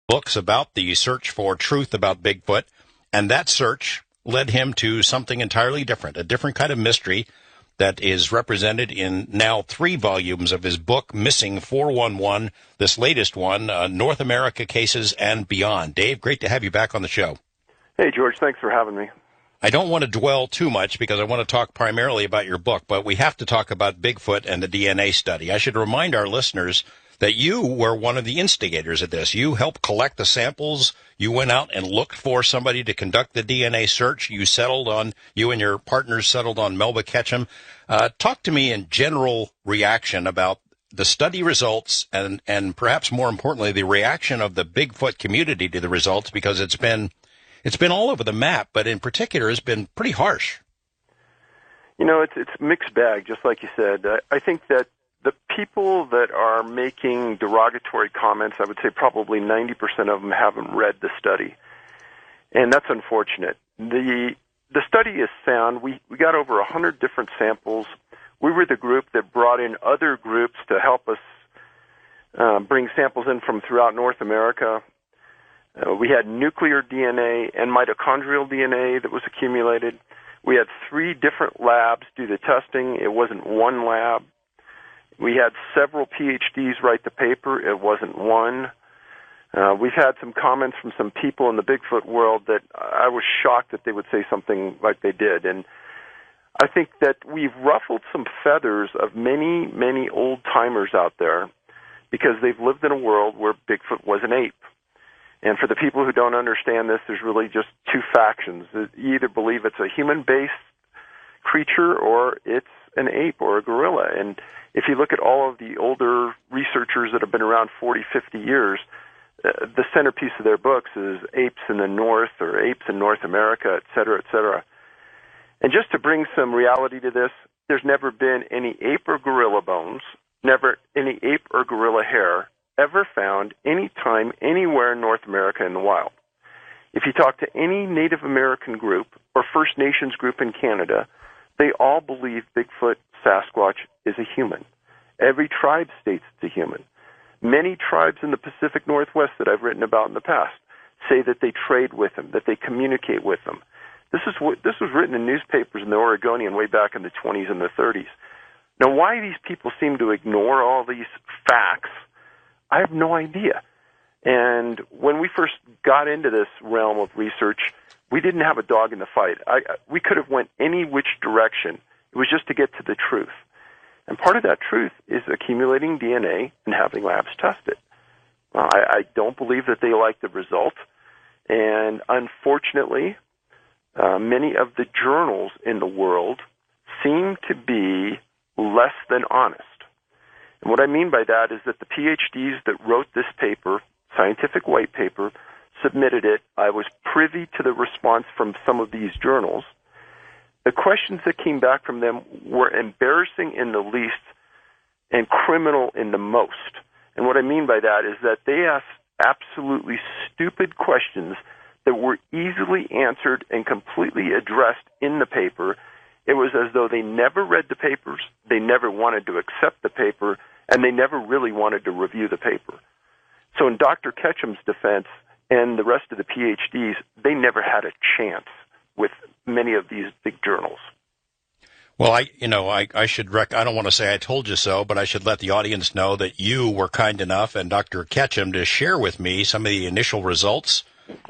books about the search for truth about Bigfoot, and that search led him to something entirely different, a different kind of mystery that is represented in now 3 volumes of his book, Missing 411, this latest one, North America Cases and Beyond. Dave, great to have you back on the show. Hey, George, thanks for having me. I don't want to dwell too much because I want to talk primarily about your book, but we have to talk about Bigfoot and the DNA study. I should remind our listeners that you were one of the instigators of this. You helped collect the samples. You went out and looked for somebody to conduct the DNA search. You and your partners settled on Melba Ketchum. Talk to me in general reaction about the study results and perhaps more importantly, the reaction of the Bigfoot community to the results, because it's been all over the map, but in particular has been pretty harsh. You know, it's a mixed bag, just like you said. I think that the people that are making derogatory comments, I would say probably 90% of them haven't read the study. And that's unfortunate. The study is sound. We got over 100 different samples. We were the group that brought in other groups to help us bring samples in from throughout North America. We had nuclear DNA and mitochondrial DNA that was accumulated. We had 3 different labs do the testing. It wasn't one lab. We had several PhDs write the paper. It wasn't one. We've had some comments from some people in the Bigfoot world that I was shocked that they would say something like they did. And I think that we've ruffled some feathers of many, many old-timers out there because they've lived in a world where Bigfoot was an ape. And for the people who don't understand this, there's really just 2 factions. You either believe it's a human-based creature or it's an ape or a gorilla. And if you look at all of the older researchers that have been around 40, 50 years, the centerpiece of their books is Apes in the North or Apes in North America, et cetera, et cetera. And just to bring some reality to this, there's never been any ape or gorilla bones, never any ape or gorilla hair ever found any time anywhere in North America in the wild. If you talk to any Native American group or First Nations group in Canada, they all believe Bigfoot, Sasquatch is a human. Every tribe states it's a human. Many tribes in the Pacific Northwest that I've written about in the past say that they trade with them, that they communicate with them. This was written in newspapers in the Oregonian way back in the 20s and the 30s. Now, why these people seem to ignore all these facts, I have no idea. And when we first got into this realm of research, we didn't have a dog in the fight. We could have went any which direction. It was just to get to the truth. And part of that truth is accumulating DNA and having labs test it. I don't believe that they like the result. And unfortunately, many of the journals in the world seem to be less than honest. And what I mean by that is that the PhDs that wrote this paper, scientific white paper, submitted it. I was privy to the response from some of these journals. The questions that came back from them were embarrassing in the least and criminal in the most. And what I mean by that is that they asked absolutely stupid questions that were easily answered and completely addressed in the paper. It was as though they never read the papers, they never wanted to accept the paper, and they never really wanted to review the paper. So in Dr. Ketchum's defense and the rest of the PhDs, they never had a chance with many of these big journals. Well, I don't want to say I told you so, but I should let the audience know that you were kind enough and Dr. Ketchum to share with me some of the initial results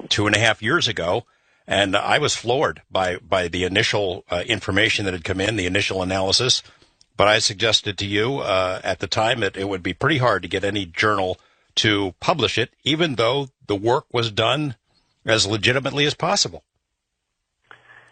2.5 years ago. And I was floored by the initial information that had come in, the initial analysis. But I suggested to you at the time that it would be pretty hard to get any journal to publish it, even though the work was done as legitimately as possible.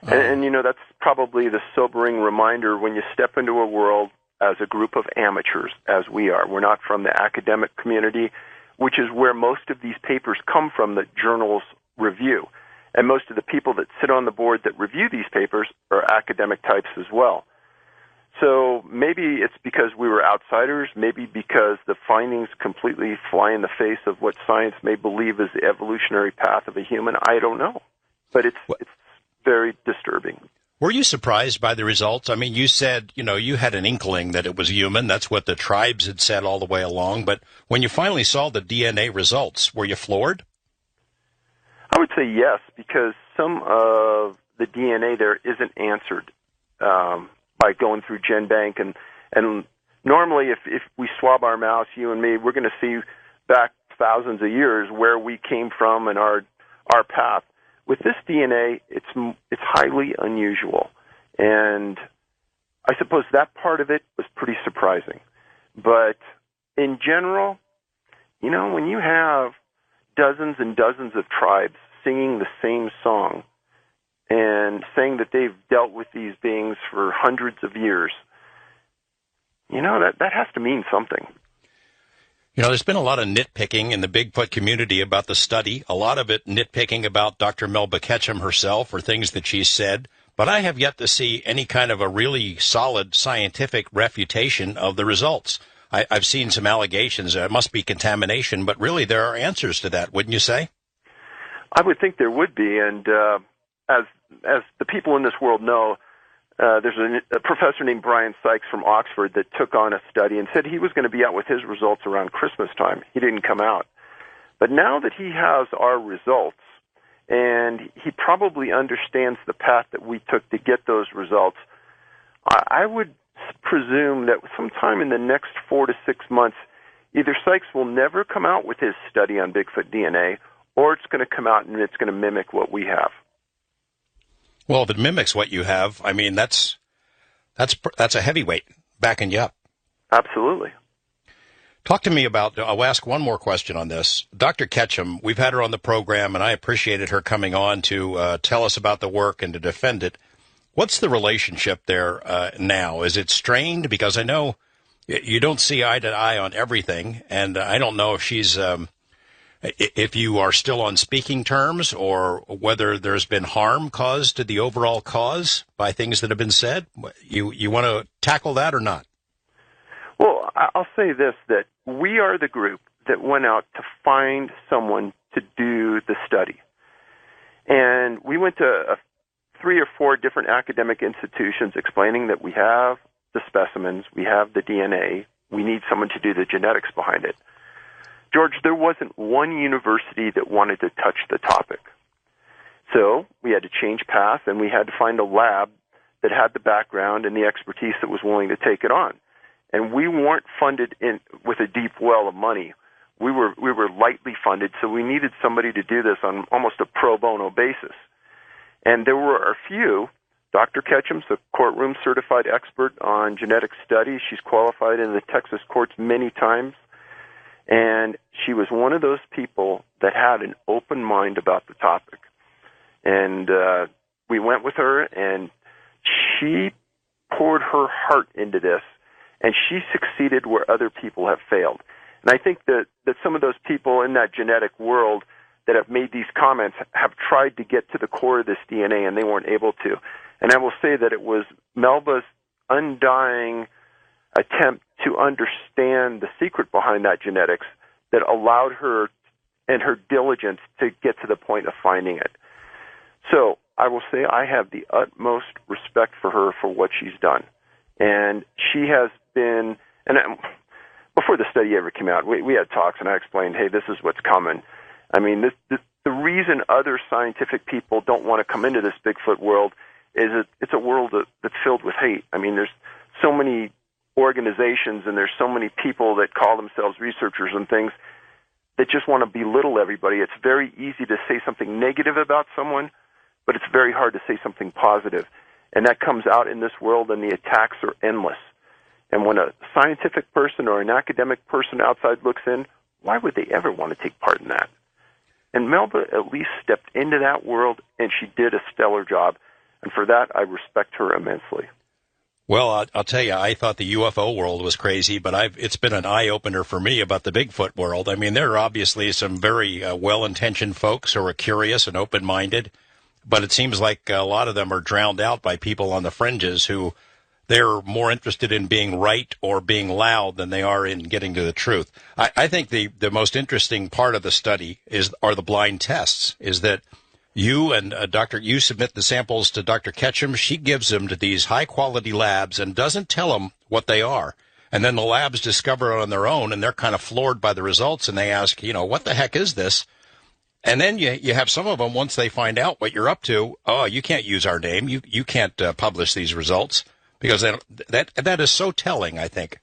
And you know, that's probably the sobering reminder when you step into a world as a group of amateurs, as we are. We're not from the academic community, which is where most of these papers come from that journals review. And most of the people that sit on the board that review these papers are academic types as well. So maybe it's because we were outsiders, maybe because the findings completely fly in the face of what science may believe is the evolutionary path of a human. I don't know. But it's very disturbing. Were you surprised by the results? I mean, you said, you had an inkling that it was human. That's what the tribes had said all the way along. But when you finally saw the DNA results, were you floored? I would say yes, because some of the DNA there isn't answered by going through GenBank, and normally if we swab our mouse, you and me, we're going to see back thousands of years where we came from and our path. With this DNA, it's highly unusual, and I suppose that part of it was pretty surprising. But in general, you know, when you have dozens and dozens of tribes singing the same song and saying that they've dealt with these beings for hundreds of years, you know, that has to mean something. You know, there's been a lot of nitpicking in the Bigfoot community about the study, a lot of it nitpicking about Dr. Melba Ketchum herself or things that she said, but I have yet to see any kind of a really solid scientific refutation of the results. I've seen some allegations. It must be contamination, but really there are answers to that, wouldn't you say? I would think there would be, and as the people in this world know, there's a professor named Brian Sykes from Oxford that took on a study and said he was going to be out with his results around Christmas time. He didn't come out. But now that he has our results, and he probably understands the path that we took to get those results, I would presume that sometime in the next 4 to 6 months, either Sykes will never come out with his study on Bigfoot DNA, or it's going to come out and it's going to mimic what we have. Well, if it mimics what you have, I mean, that's a heavyweight backing you up. Absolutely. Talk to me about, I'll ask one more question on this. Dr. Ketchum, we've had her on the program, and I appreciated her coming on to tell us about the work and to defend it. What's the relationship there now? Is it strained? Because I know you don't see eye to eye on everything, and I don't know if she's, if you are still on speaking terms or whether there's been harm caused to the overall cause by things that have been said. You want to tackle that or not? Well, I'll say this, that we are the group that went out to find someone to do the study. And we went to 3 or 4 different academic institutions explaining that we have the specimens, we have the DNA, we need someone to do the genetics behind it. George, there wasn't one university that wanted to touch the topic. So we had to change path, and we had to find a lab that had the background and the expertise that was willing to take it on. And we weren't funded with a deep well of money. We were lightly funded, so we needed somebody to do this on almost a pro bono basis. And there were a few. Dr. Ketchum's a courtroom certified expert on genetic studies. She's qualified in the Texas courts many times. And she was one of those people that had an open mind about the topic. And we went with her, and she poured her heart into this, and she succeeded where other people have failed. And I think that some of those people in that genetic world that have made these comments have tried to get to the core of this DNA, and they weren't able to. And I will say that it was Melba's undying attempt to understand the secret behind that genetics that allowed her and her diligence to get to the point of finding it. So I will say I have the utmost respect for her for what she's done. And she has been, and before the study ever came out, we had talks, and I explained, hey, this is what's coming. I mean, the reason other scientific people don't want to come into this Bigfoot world is it's a world that's filled with hate. I mean, there's so many organizations and there's so many people that call themselves researchers and things that just want to belittle everybody. It's very easy to say something negative about someone, but it's very hard to say something positive. And that comes out in this world, and the attacks are endless. And when a scientific person or an academic person outside looks in, why would they ever want to take part in that? And Melba at least stepped into that world, and she did a stellar job. And for that, I respect her immensely. Well, I'll tell you, I thought the UFO world was crazy, but it's been an eye-opener for me about the Bigfoot world. I mean, there are obviously some very well-intentioned folks who are curious and open-minded, but it seems like a lot of them are drowned out by people on the fringes who they're more interested in being right or being loud than they are in getting to the truth. I think the most interesting part of the study are the blind tests, is that you and you submit the samples to Dr. Ketchum. She gives them to these high-quality labs and doesn't tell them what they are. And then the labs discover it on their own, and they're kind of floored by the results, and they ask, what the heck is this? And then you have some of them, once they find out what you're up to, oh, you can't use our name. You can't publish these results, because that is so telling, I think.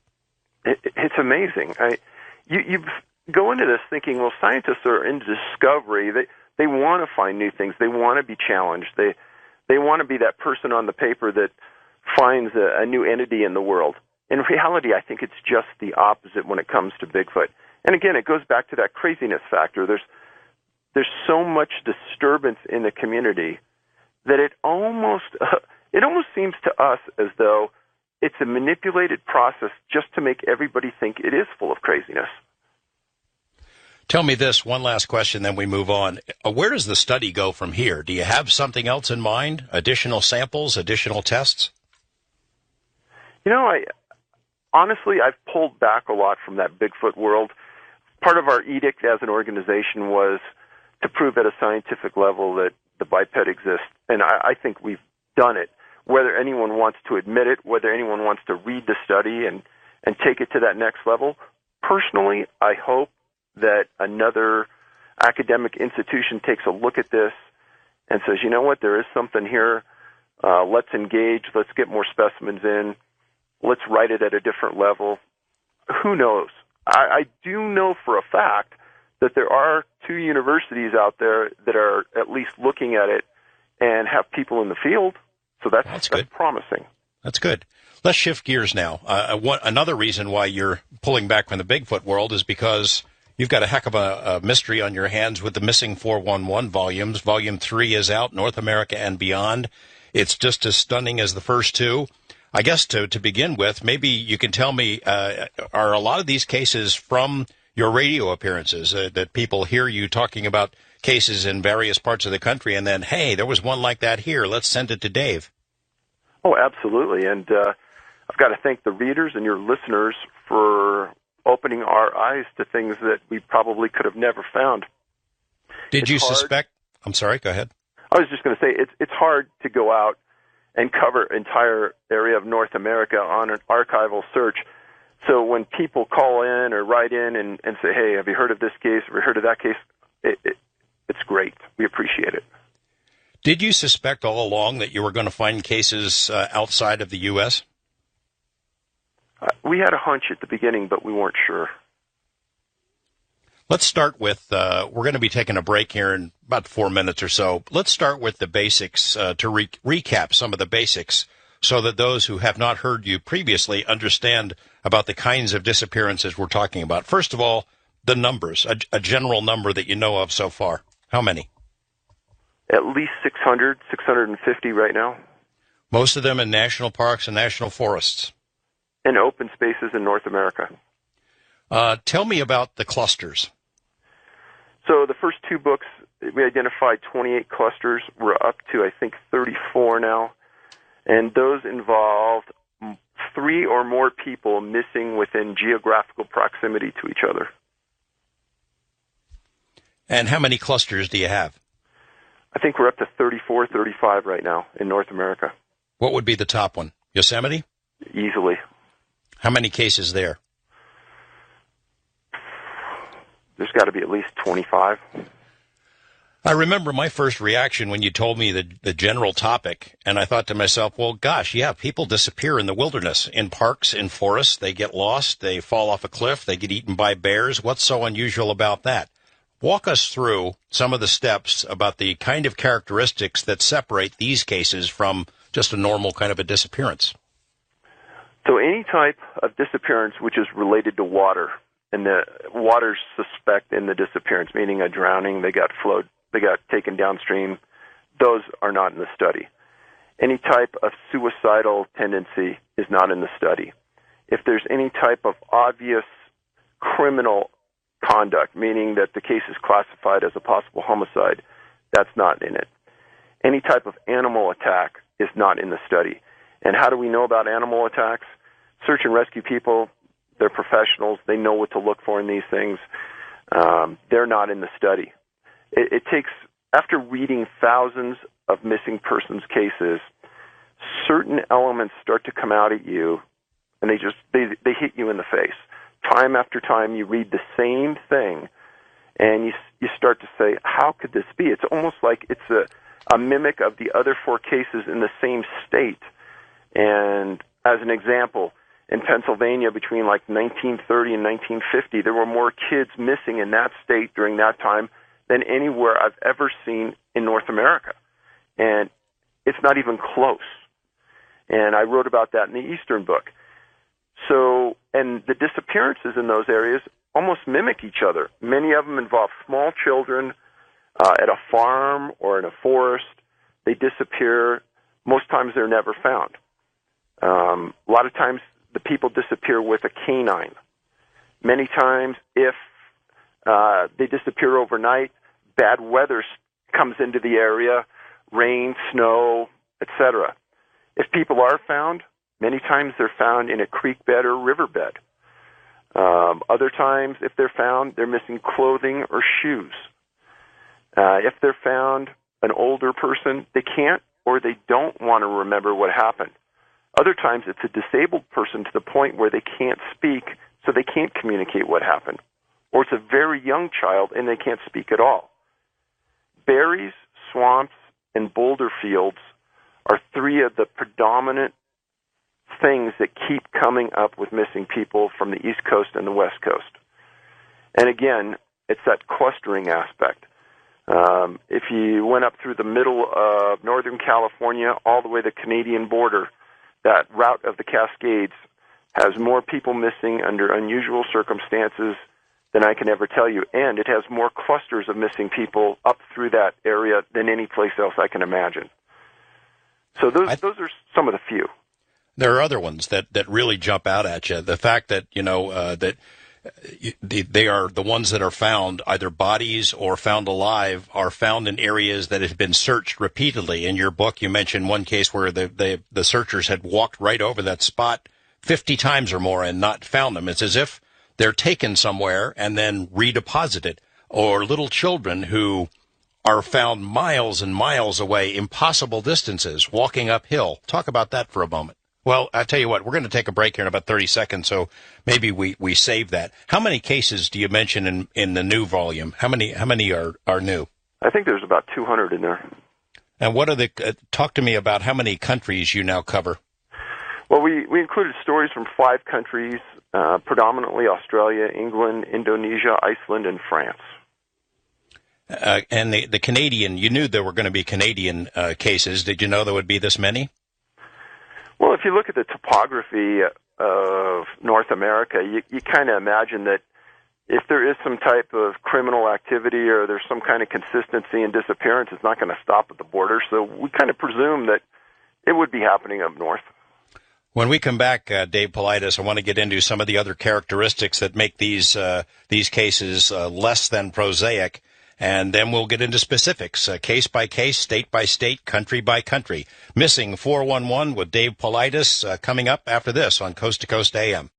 It's amazing. You go into this thinking, well, scientists are into discovery. They want to find new things. They want to be challenged. They want to be that person on the paper that finds a new entity in the world. In reality, I think it's just the opposite when it comes to Bigfoot. And again, it goes back to that craziness factor. There's so much disturbance in the community that it almost seems to us as though it's a manipulated process just to make everybody think it is full of craziness. Tell me this, one last question, then we move on. Where does the study go from here? Do you have something else in mind? Additional samples, additional tests? Honestly, I've pulled back a lot from that Bigfoot world. Part of our edict as an organization was to prove at a scientific level that the biped exists, and I think we've done it. Whether anyone wants to admit it, whether anyone wants to read the study and take it to that next level, personally, I hope that another academic institution takes a look at this and says, you know what, there is something here. Let's engage. Let's get more specimens in. Let's write it at a different level. Who knows? I do know for a fact that there are 2 universities out there that are at least looking at it and have people in the field. So that's good. Promising. That's good. Let's shift gears now. Another reason why you're pulling back from the Bigfoot world is because you've got a heck of a mystery on your hands with the missing 411 volumes. Volume 3 is out, North America and Beyond. It's just as stunning as the first 2. I guess to begin with, maybe you can tell me, are a lot of these cases from your radio appearances, that people hear you talking about cases in various parts of the country, and then, hey, there was one like that here, let's send it to Dave? Oh, absolutely. And I've got to thank the readers and your listeners for opening our eyes to things that we probably could have never found. Did you suspect? I'm sorry, go ahead. I was just going to say, it's hard to go out and cover entire area of North America on an archival search. So when people call in or write in and say, hey, have you heard of this case? Have you heard of that case? It's great. We appreciate it. Did you suspect all along that you were going to find cases outside of the U.S.? We had a hunch at the beginning, but we weren't sure. Let's start with, we're going to be taking a break here in about 4 minutes or so. Let's start with the basics to recap some of the basics so that those who have not heard you previously understand about the kinds of disappearances we're talking about. First of all, the numbers, a general number that you know of so far. How many? At least 600, 650 right now. Most of them in national parks and national forests. In open spaces in North America. Tell me about the clusters. So the first 2 books, we identified 28 clusters. We're up to, I think, 34 now. And those involved 3 or more people missing within geographical proximity to each other. And how many clusters do you have? I think we're up to 34, 35 right now in North America. What would be the top one? Yosemite? Easily. How many cases there? There's got to be at least 25. I remember my first reaction when you told me the general topic, and I thought to myself, well, gosh, yeah, people disappear in the wilderness, in parks, in forests. They get lost, they fall off a cliff, they get eaten by bears. What's so unusual about that? Walk us through some of the steps about the kind of characteristics that separate these cases from just a normal kind of a disappearance. So any type of disappearance which is related to water, and the water's suspect in the disappearance, meaning a drowning, they got taken downstream, those are not in the study. Any type of suicidal tendency is not in the study. If there's any type of obvious criminal conduct, meaning that the case is classified as a possible homicide, that's not in it. Any type of animal attack is not in the study. And how do we know about animal attacks? Search and rescue people, they're professionals. They know what to look for in these things. They're not in the study. It takes, after reading thousands of missing persons cases, certain elements start to come out at you, and they hit you in the face. Time after time, you read the same thing, And you start to say, how could this be? It's almost like it's a mimic of the other four cases in the same state. And as an example, in Pennsylvania between like 1930 and 1950, there were more kids missing in that state during that time than anywhere I've ever seen in North America. And it's not even close. And I wrote about that in the Eastern book. So, and the disappearances in those areas almost mimic each other. Many of them involve small children at a farm or in a forest. They disappear. Most times they're never found. A lot of times the people disappear with a canine. Many times if they disappear overnight, bad weather comes into the area, rain, snow, etc. If people are found, many times they're found in a creek bed or riverbed. Other times, if they're found, they're missing clothing or shoes. If they're found, an older person, they can't or they don't want to remember what happened. Other times, it's a disabled person to the point where they can't speak, so they can't communicate what happened. Or it's a very young child and they can't speak at all. Berries, swamps, and boulder fields are three of the predominant things that keep coming up with missing people from the East Coast and the West Coast. And again, it's that clustering aspect. If you went up through the middle of Northern California all the way to the Canadian border, that route of the Cascades has more people missing under unusual circumstances than I can ever tell you. And it has more clusters of missing people up through that area than any place else I can imagine. So those are some of the few. There are other ones that really jump out at you. The fact that, that they are the ones that are found, either bodies or found alive, are found in areas that have been searched repeatedly. In your book, you mentioned one case where the searchers had walked right over that spot 50 times or more and not found them. It's as if they're taken somewhere and then redeposited. Or little children who are found miles and miles away, impossible distances, walking uphill. Talk about that for a moment. Well, I tell you what, we're going to take a break here in about 30 seconds, so maybe we save that. How many cases do you mention in the new volume? How many are new? I think there's about 200 in there. And what are talk to me about how many countries you now cover? Well, we included stories from 5 countries, predominantly Australia, England, Indonesia, Iceland, and France. And the Canadian, you knew there were going to be Canadian cases. Did you know there would be this many? Well, if you look at the topography of North America, you kind of imagine that if there is some type of criminal activity or there's some kind of consistency in disappearance, it's not going to stop at the border. So we kind of presume that it would be happening up north. When we come back, Dave Politis, I want to get into some of the other characteristics that make these cases less than prosaic. And then we'll get into specifics, case by case, state by state, country by country. Missing 411 with Dave Politis coming up after this on Coast to Coast AM.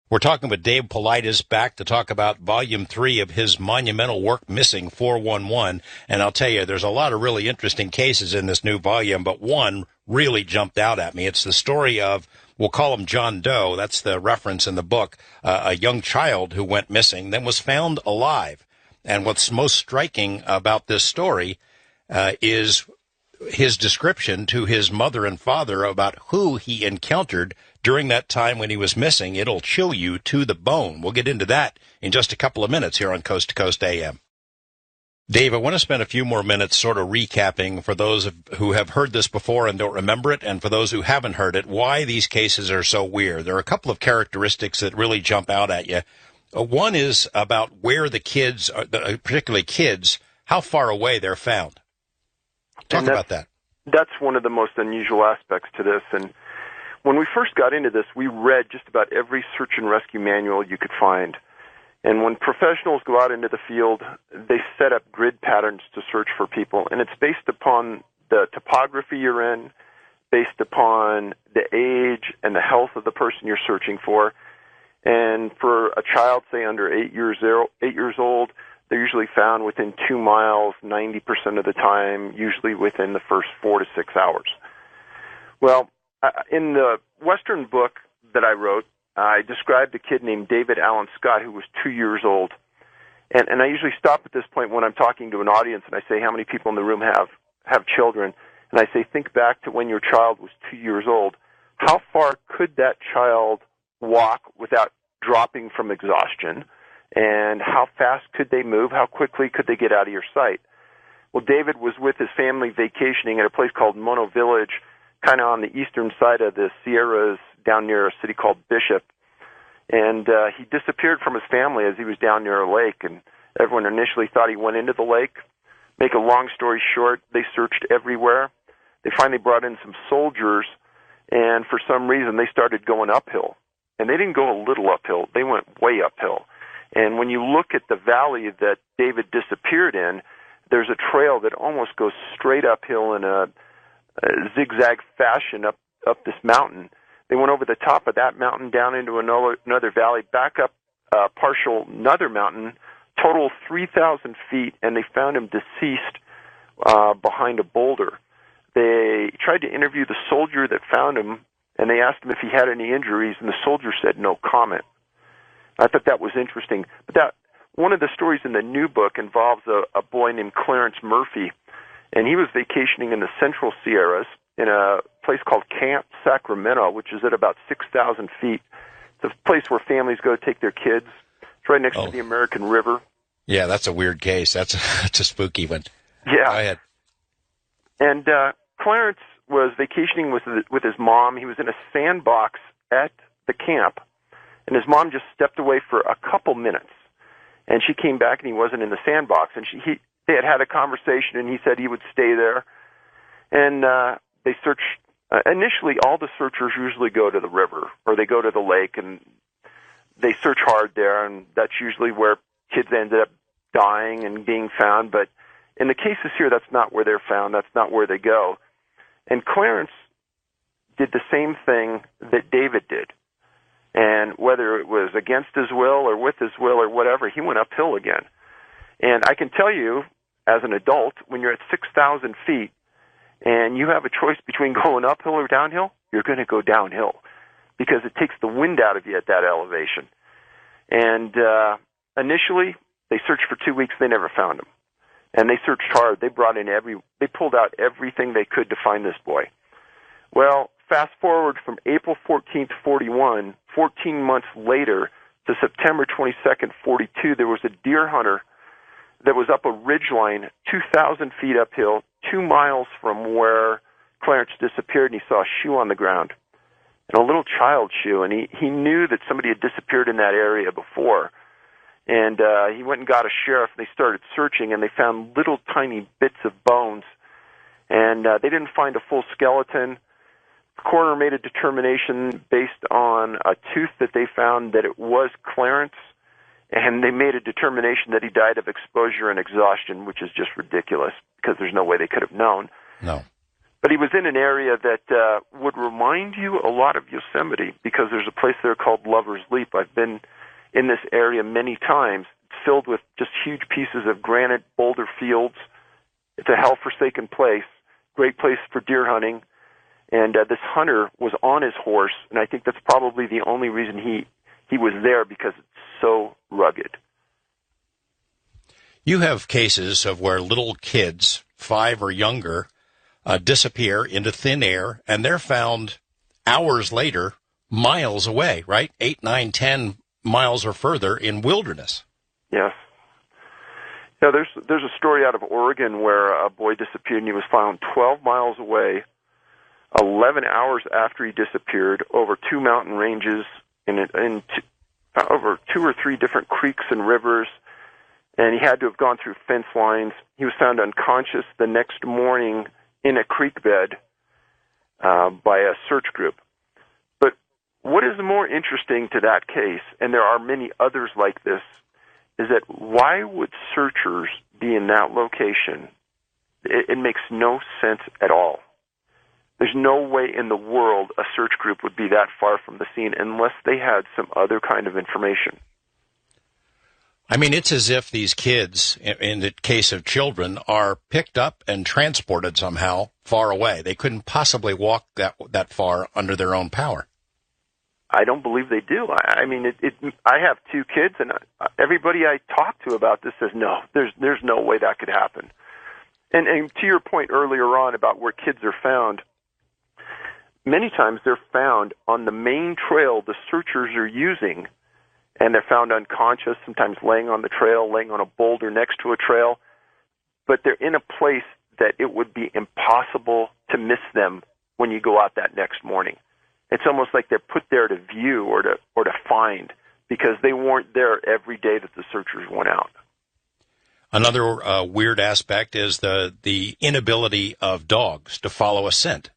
We're talking with Dave Politis back to talk about Volume 3 of his monumental work, Missing 411. And I'll tell you, there's a lot of really interesting cases in this new volume, but one really jumped out at me. It's the story of, we'll call him John Doe, that's the reference in the book, a young child who went missing, then was found alive. And what's most striking about this story is his description to his mother and father about who he encountered during that time when he was missing. It'll chill you to the bone. We'll get into that in just a couple of minutes here on Coast to Coast AM. Dave, I want to spend a few more minutes sort of recapping for those who have heard this before and don't remember it, and for those who haven't heard it, why these cases are so weird. There are a couple of characteristics that really jump out at you. One is about where the kids, particularly kids, how far away they're found. Talk about that. That's one of the most unusual aspects to this. And when we first got into this, we read just about every search and rescue manual you could find. And when professionals go out into the field, they set up grid patterns to search for people. And it's based upon the topography you're in, based upon the age and the health of the person you're searching for. And for a child, say under 8 years old, they're usually found within 2 miles 90% of the time, usually within the first 4 to 6 hours. Well, in the Western book that I wrote, I described a kid named David Allen Scott who was 2 years old. And I usually stop at this point when I'm talking to an audience, and I say, how many people in the room have children? And I say, think back to when your child was 2 years old. How far could that child walk without dropping from exhaustion? And how fast could they move? How quickly could they get out of your sight? Well, David was with his family vacationing at a place called Mono Village, kind of on the eastern side of the Sierras down near a city called Bishop. And he disappeared from his family as he was down near a lake, and everyone initially thought he went into the lake. Make a long story short, they searched everywhere. They finally brought in some soldiers, and for some reason they started going uphill. And they didn't go a little uphill, they went way uphill. And when you look at the valley that David disappeared in, there's a trail that almost goes straight uphill in a zigzag fashion up this mountain. They went over the top of that mountain, down into another valley, back up another mountain, total 3,000 feet, and they found him deceased behind a boulder. They tried to interview the soldier that found him, and they asked him if he had any injuries, and the soldier said no comment. I thought that was interesting. But one of the stories in the new book involves a boy named Clarence Murphy, and he was vacationing in the Central Sierras in a place called Camp Sacramento, which is at about 6,000 feet. It's a place where families go to take their kids. It's right next to the American River. Yeah, that's a weird case. That's a spooky one. Yeah. Go ahead. And Clarence was vacationing with his mom. He was in a sandbox at the camp, and his mom just stepped away for a couple minutes. And she came back, and he wasn't in the sandbox. And they had a conversation, and he said he would stay there. And they searched. Initially, all the searchers usually go to the river, or they go to the lake, and they search hard there, and that's usually where kids ended up dying and being found. But in the cases here, that's not where they're found. That's not where they go. And Clarence did the same thing that David did. And whether it was against his will or with his will or whatever, he went uphill again. And I can tell you, as an adult, when you're at 6,000 feet and you have a choice between going uphill or downhill, you're going to go downhill because it takes the wind out of you at that elevation. And initially, they searched for 2 weeks. They never found him. And they searched hard. They pulled out everything they could to find this boy. Well, fast forward from April 14th, 41, 14 months later to September 22nd, 42, there was a deer hunter that was up a ridgeline 2,000 feet uphill, 2 miles from where Clarence disappeared, and he saw a shoe on the ground, and a little child's shoe, and he knew that somebody had disappeared in that area before. And he went and got a sheriff, and they started searching, and they found little tiny bits of bones. And they didn't find a full skeleton. The coroner made a determination based on a tooth that they found that it was Clarence, and they made a determination that he died of exposure and exhaustion, which is just ridiculous because there's no way they could have known. No. But he was in an area that would remind you a lot of Yosemite because there's a place there called Lover's Leap. I've been in this area many times. It's filled with just huge pieces of granite boulder fields. It's a hell-forsaken place, great place for deer hunting. And this hunter was on his horse, and I think that's probably the only reason he was there because it's so rugged. You have cases of where little kids, 5 or younger, disappear into thin air, and they're found hours later, miles away, right? 8, 9, 10 miles or further in wilderness. Yes. Yeah, there's a story out of Oregon where a boy disappeared and he was found 12 miles away, 11 hours after he disappeared, over 2 mountain ranges over 2 or 3 different creeks and rivers, and he had to have gone through fence lines. He was found unconscious the next morning in a creek bed by a search group. What is more interesting to that case, and there are many others like this, is that why would searchers be in that location? It makes no sense at all. There's no way in the world a search group would be that far from the scene unless they had some other kind of information. I mean, it's as if these kids, in the case of children, are picked up and transported somehow far away. They couldn't possibly walk that far under their own power. I don't believe they do. I mean, I have two kids, and everybody I talk to about this says, no, there's no way that could happen. And to your point earlier on about where kids are found, many times they're found on the main trail the searchers are using, and they're found unconscious, sometimes laying on the trail, laying on a boulder next to a trail, but they're in a place that it would be impossible to miss them when you go out that next morning. It's almost like they're put there to view or to find, because they weren't there every day that the searchers went out. Another weird aspect is the inability of dogs to follow a scent.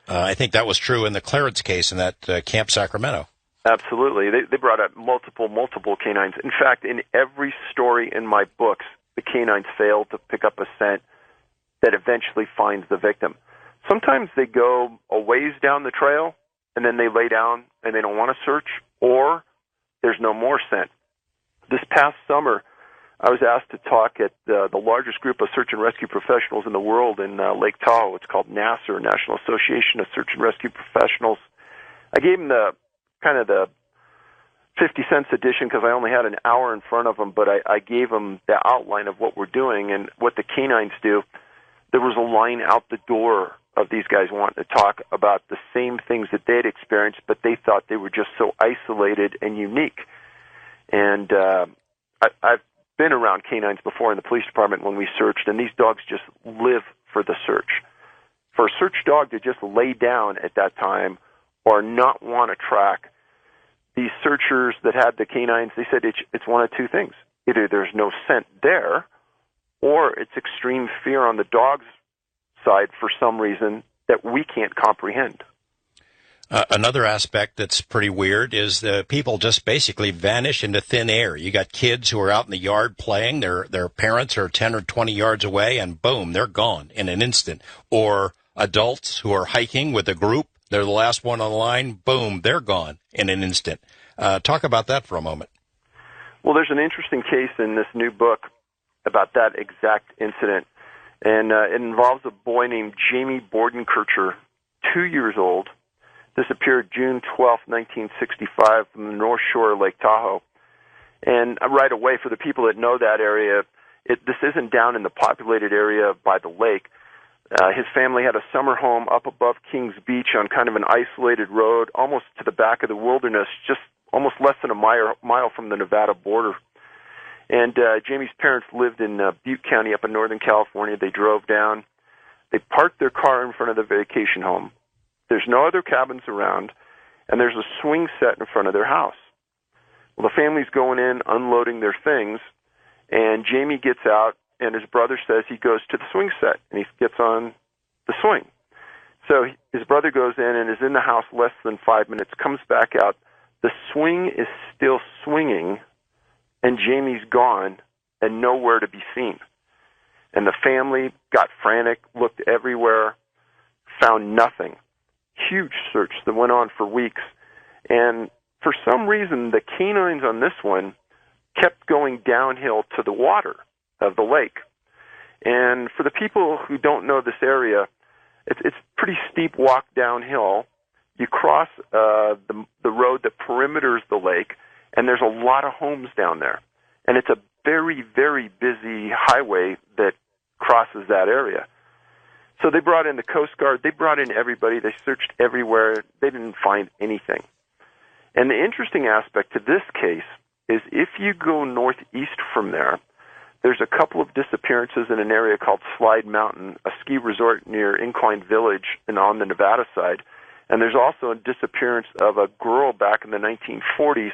I think that was true in the Clarence case in that Camp Sacramento. Absolutely. They brought up multiple canines. In fact, in every story in my books, the canines failed to pick up a scent that eventually finds the victim. Sometimes they go a ways down the trail, and then they lay down and they don't want to search, or there's no more scent. This past summer, I was asked to talk at the largest group of search and rescue professionals in the world in Lake Tahoe. It's called NASR, National Association of Search and Rescue Professionals. I gave them the 50 cents edition because I only had an hour in front of them, but I gave them the outline of what we're doing and what the canines do. There was a line out the door of these guys wanting to talk about the same things that they'd experienced, but they thought they were just so isolated and unique. And I've been around canines before in the police department when we searched, and these dogs just live for the search. For a search dog to just lay down at that time or not want to track, these searchers that had the canines, they said it's one of two things. Either there's no scent there, or it's extreme fear on the dog's side for some reason that we can't comprehend. Another aspect that's pretty weird is the people just basically vanish into thin air. You got kids who are out in the yard playing, their parents are 10 or 20 yards away, and boom, they're gone in an instant. Or adults who are hiking with a group, they're the last one on the line, boom, they're gone in an instant. Talk about that for a moment. Well, there's an interesting case in this new book about that exact incident, and it involves a boy named Jamie Bordenkircher, 2 years old. This appeared June 12, 1965, from the North Shore of Lake Tahoe. And right away, for the people that know that area, this isn't down in the populated area by the lake. His family had a summer home up above Kings Beach on kind of an isolated road, almost to the back of the wilderness, just almost less than a mile from the Nevada border. And Jamie's parents lived in Butte County up in Northern California. They drove down. They parked their car in front of the vacation home. There's no other cabins around, and there's a swing set in front of their house. Well, the family's going in, unloading their things, and Jamie gets out, and his brother says he goes to the swing set, and he gets on the swing. So his brother goes in and is in the house less than 5 minutes, comes back out. The swing is still swinging, and Jamie's gone and nowhere to be seen. And the family got frantic, looked everywhere, found nothing. Huge search that went on for weeks. And for some reason, the canines on this one kept going downhill to the water of the lake. And for the people who don't know this area, it's pretty steep walk downhill. You cross the road that perimeters the lake, and there's a lot of homes down there. And it's a very, very busy highway that crosses that area. So they brought in the Coast Guard. They brought in everybody. They searched everywhere. They didn't find anything. And the interesting aspect to this case is if you go northeast from there, there's a couple of disappearances in an area called Slide Mountain, a ski resort near Incline Village and on the Nevada side. And there's also a disappearance of a girl back in the 1940s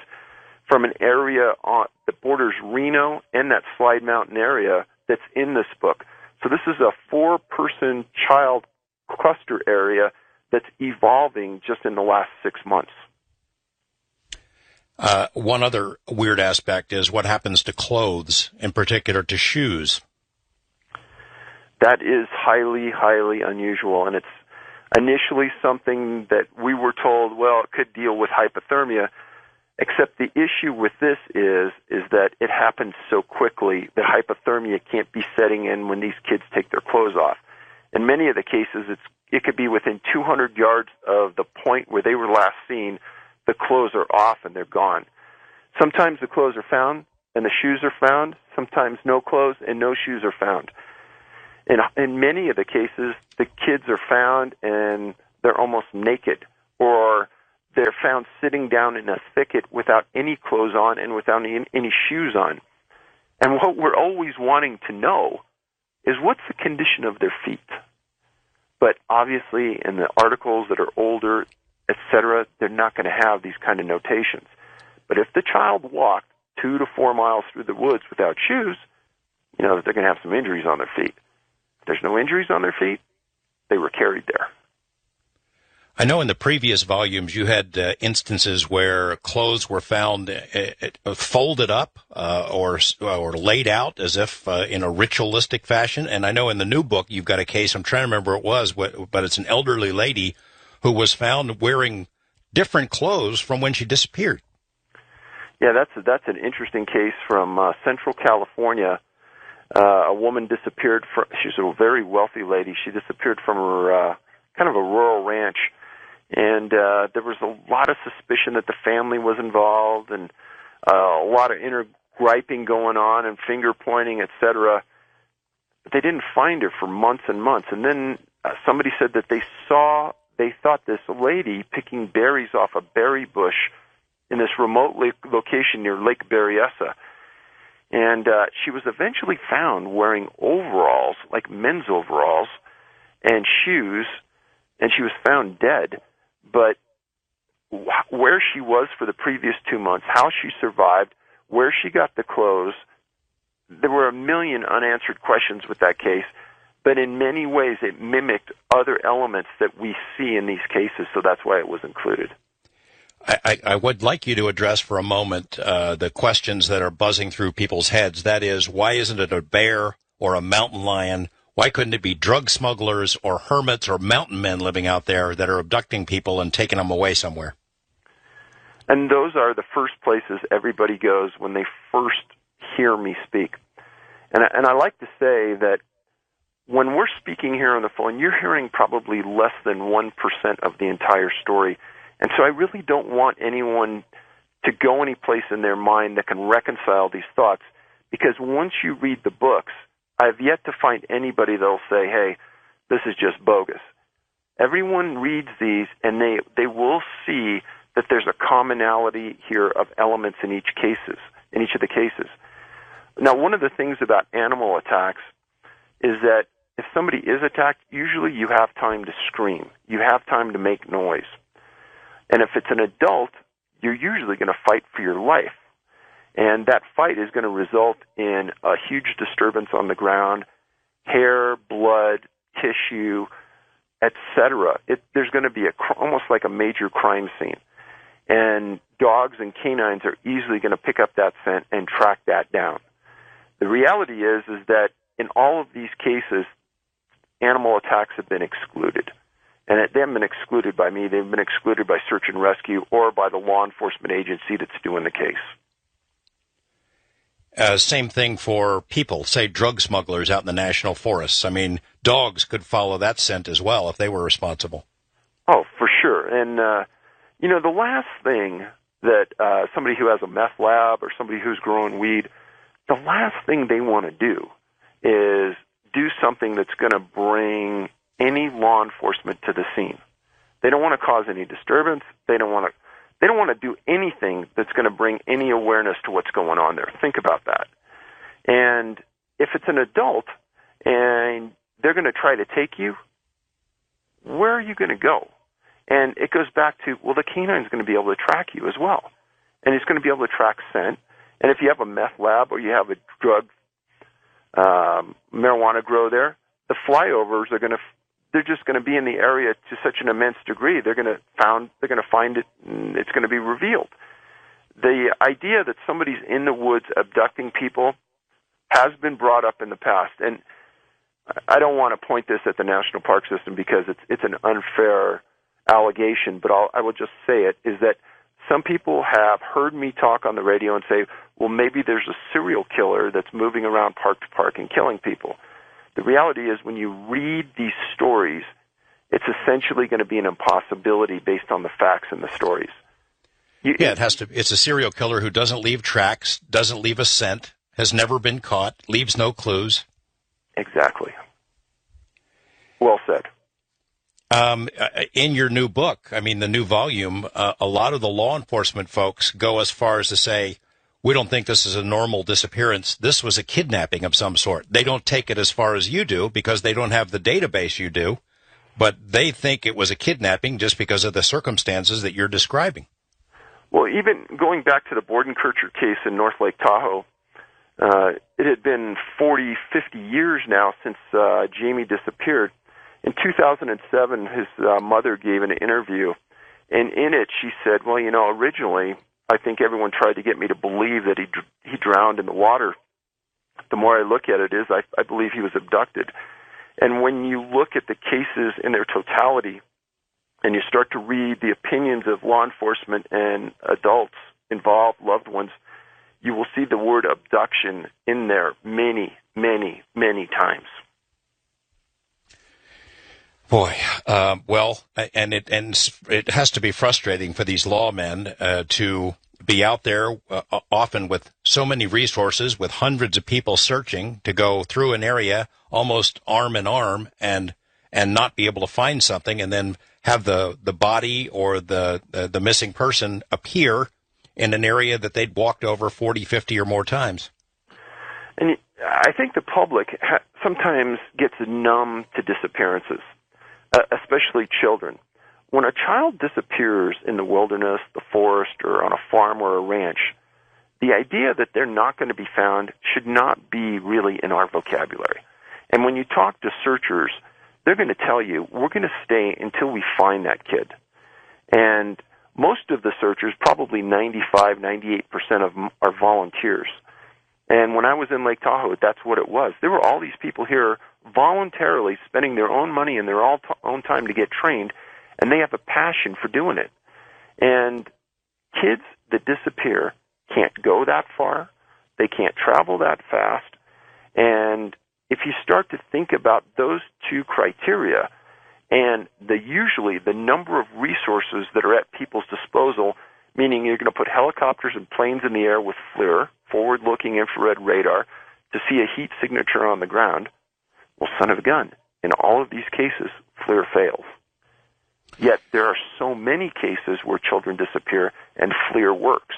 from an area that borders Reno and that Slide Mountain area that's in this book. So this is a 4-person child cluster area that's evolving just in the last 6 months. One other weird aspect is what happens to clothes, in particular to shoes. That is highly, highly unusual, and it's initially something that we were told, well, it could deal with hypothermia, except the issue with this is that it happens so quickly that hypothermia can't be setting in when these kids take their clothes off. In many of the cases, it could be within 200 yards of the point where they were last seen the clothes are off and they're gone. Sometimes the clothes are found and the shoes are found. Sometimes no clothes and no shoes are found. And in many of the cases, the kids are found and they're almost naked, or they're found sitting down in a thicket without any clothes on and without any shoes on. And what we're always wanting to know is what's the condition of their feet. But obviously, in the articles that are older, etc., they're not going to have these kind of notations. But if the child walked 2 to 4 miles through the woods without shoes, you know that they're going to have some injuries on their feet. If there's no injuries on their feet, they were carried there. I know in the previous volumes you had instances where clothes were found folded up or laid out as if in a ritualistic fashion. And I know in the new book you've got a case, I'm trying to remember what it was, but it's an elderly lady who was found wearing different clothes from when she disappeared. Yeah, that's an interesting case from Central California. A woman disappeared from, she's a very wealthy lady. She disappeared from her kind of a rural ranch. And there was a lot of suspicion that the family was involved, and a lot of inner griping going on and finger pointing, etc. But they didn't find her for months and months. And then somebody said that they thought this lady picking berries off a berry bush in this remote location near Lake Berryessa. And she was eventually found wearing overalls, like men's overalls, and shoes, and she was found dead. But where she was for the previous 2 months, how she survived, where she got the clothes, there were a million unanswered questions with that case. But in many ways, it mimicked other elements that we see in these cases, so that's why it was included. I would like you to address for a moment the questions that are buzzing through people's heads. That is, why isn't it a bear or a mountain lion? Why couldn't it be drug smugglers or hermits or mountain men living out there that are abducting people and taking them away somewhere? And those are the first places everybody goes when they first hear me speak. And I like to say that when we're speaking here on the phone, you're hearing probably less than 1% of the entire story. And so I really don't want anyone to go any place in their mind that can reconcile these thoughts, because once you read the books, I've yet to find anybody that'll say, hey, this is just bogus. Everyone reads these, and they will see that there's a commonality here of elements in each of the cases. Now, one of the things about animal attacks is that if somebody is attacked, usually you have time to scream. You have time to make noise. And if it's an adult, you're usually going to fight for your life. And that fight is going to result in a huge disturbance on the ground, hair, blood, tissue, etc. There's going to be almost like a major crime scene. And dogs and canines are easily going to pick up that scent and track that down. The reality is that in all of these cases, animal attacks have been excluded. And they haven't been excluded by me. They've been excluded by search and rescue or by the law enforcement agency that's doing the case. Same thing for people, say drug smugglers out in the national forests. I mean, dogs could follow that scent as well if they were responsible. Oh, for sure. And, the last thing that somebody who has a meth lab or somebody who's growing weed, the last thing they want to do is do something that's going to bring any law enforcement to the scene. They don't want to cause any disturbance. They don't want to do anything that's going to bring any awareness to what's going on there. Think about that. And if it's an adult and they're going to try to take you, where are you going to go? And it goes back to, well, the canine's going to be able to track you as well. And it's going to be able to track scent. And if you have a meth lab or you have a drug marijuana grow there, the flyovers they're just going to be in the area to such an immense degree. They're going to find it, and it's going to be revealed. The idea that somebody's in the woods abducting people has been brought up in the past, and I don't want to point this at the National Park System because it's an unfair allegation, but I will just say it, is that some people have heard me talk on the radio and say, well, maybe there's a serial killer that's moving around park to park and killing people. The reality is when you read these stories, it's essentially going to be an impossibility based on the facts in the stories. Yeah, it has to. It's a serial killer who doesn't leave tracks, doesn't leave a scent, has never been caught, leaves no clues. Exactly. Well said. In your new book, I mean, the new volume, a lot of the law enforcement folks go as far as to say, we don't think this is a normal disappearance. This was a kidnapping of some sort. They don't take it as far as you do because they don't have the database you do, but they think it was a kidnapping just because of the circumstances that you're describing. Well, even going back to the Bordenkircher case in North Lake Tahoe, it had been 40, 50 years now since Jamie disappeared. In 2007, his mother gave an interview, and in it she said, well, originally I think everyone tried to get me to believe that he drowned in the water. The more I look at it is I believe he was abducted. And when you look at the cases in their totality and you start to read the opinions of law enforcement and adults involved, loved ones, you will see the word abduction in there many, many, many times. Boy, and it has to be frustrating for these lawmen to be out there often with so many resources, with hundreds of people searching to go through an area almost arm in arm and not be able to find something, and then have the body or the missing person appear in an area that they'd walked over 40, 50 or more times. And I think the public sometimes gets numb to disappearances. Especially children. When a child disappears in the wilderness, the forest, or on a farm or a ranch, the idea that they're not going to be found should not be really in our vocabulary. And when you talk to searchers, they're going to tell you, we're going to stay until we find that kid. And most of the searchers, probably 95, 98% of them, are volunteers. And when I was in Lake Tahoe, that's what it was. There were all these people here voluntarily spending their own money and their own time to get trained, and they have a passion for doing it. And kids that disappear can't go that far. They can't travel that fast. And if you start to think about those two criteria and usually the number of resources that are at people's disposal, meaning you're going to put helicopters and planes in the air with FLIR, forward-looking infrared radar, to see a heat signature on the ground, well, son of a gun, in all of these cases, FLIR fails. Yet there are so many cases where children disappear and FLIR works.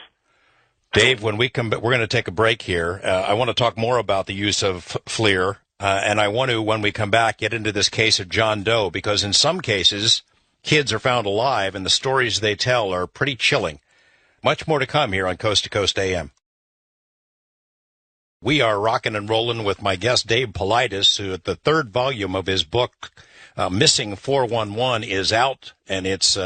Dave, when we come, we're going to take a break here. I want to talk more about the use of FLIR, and I want to, when we come back, get into this case of John Doe, because in some cases, kids are found alive, and the stories they tell are pretty chilling. Much more to come here on Coast to Coast AM. We are rocking and rolling with my guest, Dave Politis, who the third volume of his book, Missing 411, is out, and it's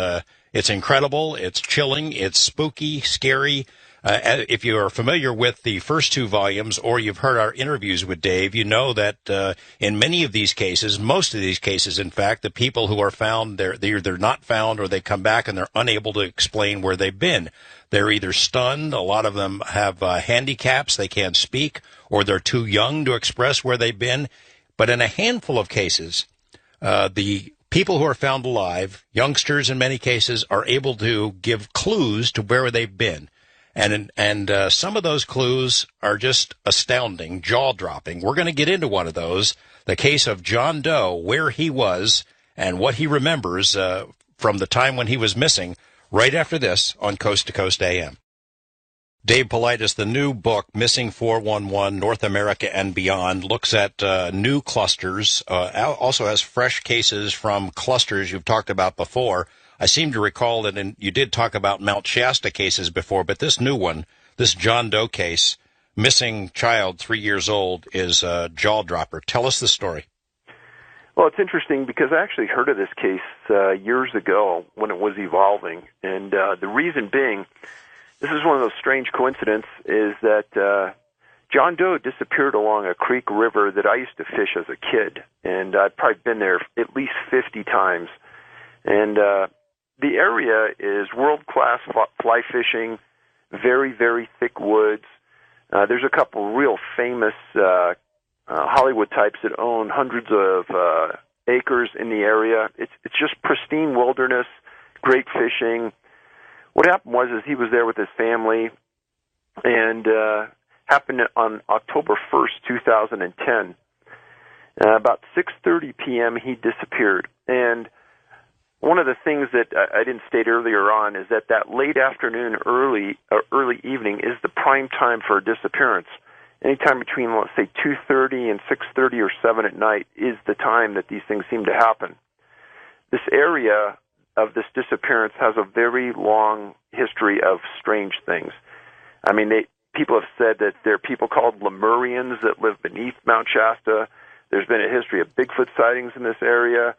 incredible, it's chilling, it's spooky, scary. If you are familiar with the first two volumes, or you've heard our interviews with Dave, you know that in many of these cases, most of these cases, in fact, the people who are found, they're either not found or they come back and they're unable to explain where they've been. They're either stunned, a lot of them have handicaps, they can't speak, or they're too young to express where they've been. But in a handful of cases, the people who are found alive, youngsters in many cases, are able to give clues to where they've been. And some of those clues are just astounding, jaw-dropping. We're going to get into one of those, the case of John Doe, where he was and what he remembers from the time when he was missing, right after this on Coast to Coast AM. Dave Politis, the new book, Missing 411, North America and Beyond, looks at new clusters, also has fresh cases from clusters you've talked about before. I seem to recall that you did talk about Mount Shasta cases before, but this new one, this John Doe case, missing child, 3 years old, is a jaw-dropper. Tell us the story. Well, it's interesting because I actually heard of this case years ago when it was evolving. And the reason being, this is one of those strange coincidences, is that John Doe disappeared along a creek river that I used to fish as a kid. And I've probably been there at least 50 times. And the area is world-class fly fishing, very, very thick woods. There's a couple real famous Hollywood types that own hundreds of acres in the area. It's just pristine wilderness, great fishing. What happened was is he was there with his family, and happened on October 1st, 2010. About 6:30 p.m., he disappeared. And one of the things that I didn't state earlier on is that late afternoon, early evening is the prime time for a disappearance. Anytime between, let's say, 2:30 and 6:30 or 7 at night is the time that these things seem to happen. This area of this disappearance has a very long history of strange things. I mean, people have said that there are people called Lemurians that live beneath Mount Shasta. There's been a history of Bigfoot sightings in this area.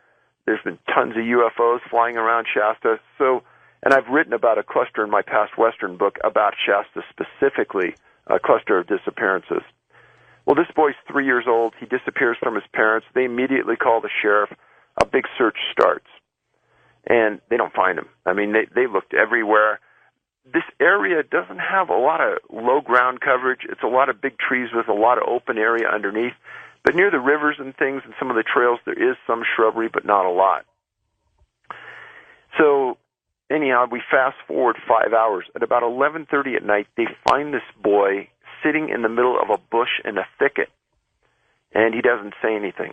There's been tons of UFOs flying around Shasta. And I've written about a cluster in my past Western book about Shasta specifically, a cluster of disappearances. Well, this boy's 3 years old. He disappears from his parents. They immediately call the sheriff. A big search starts. And they don't find him. I mean, they looked everywhere. This area doesn't have a lot of low ground coverage. It's a lot of big trees with a lot of open area underneath. But near the rivers and things and some of the trails, there is some shrubbery, but not a lot. So anyhow, we fast forward 5 hours. At about 11:30 at night, they find this boy sitting in the middle of a bush in a thicket, and he doesn't say anything.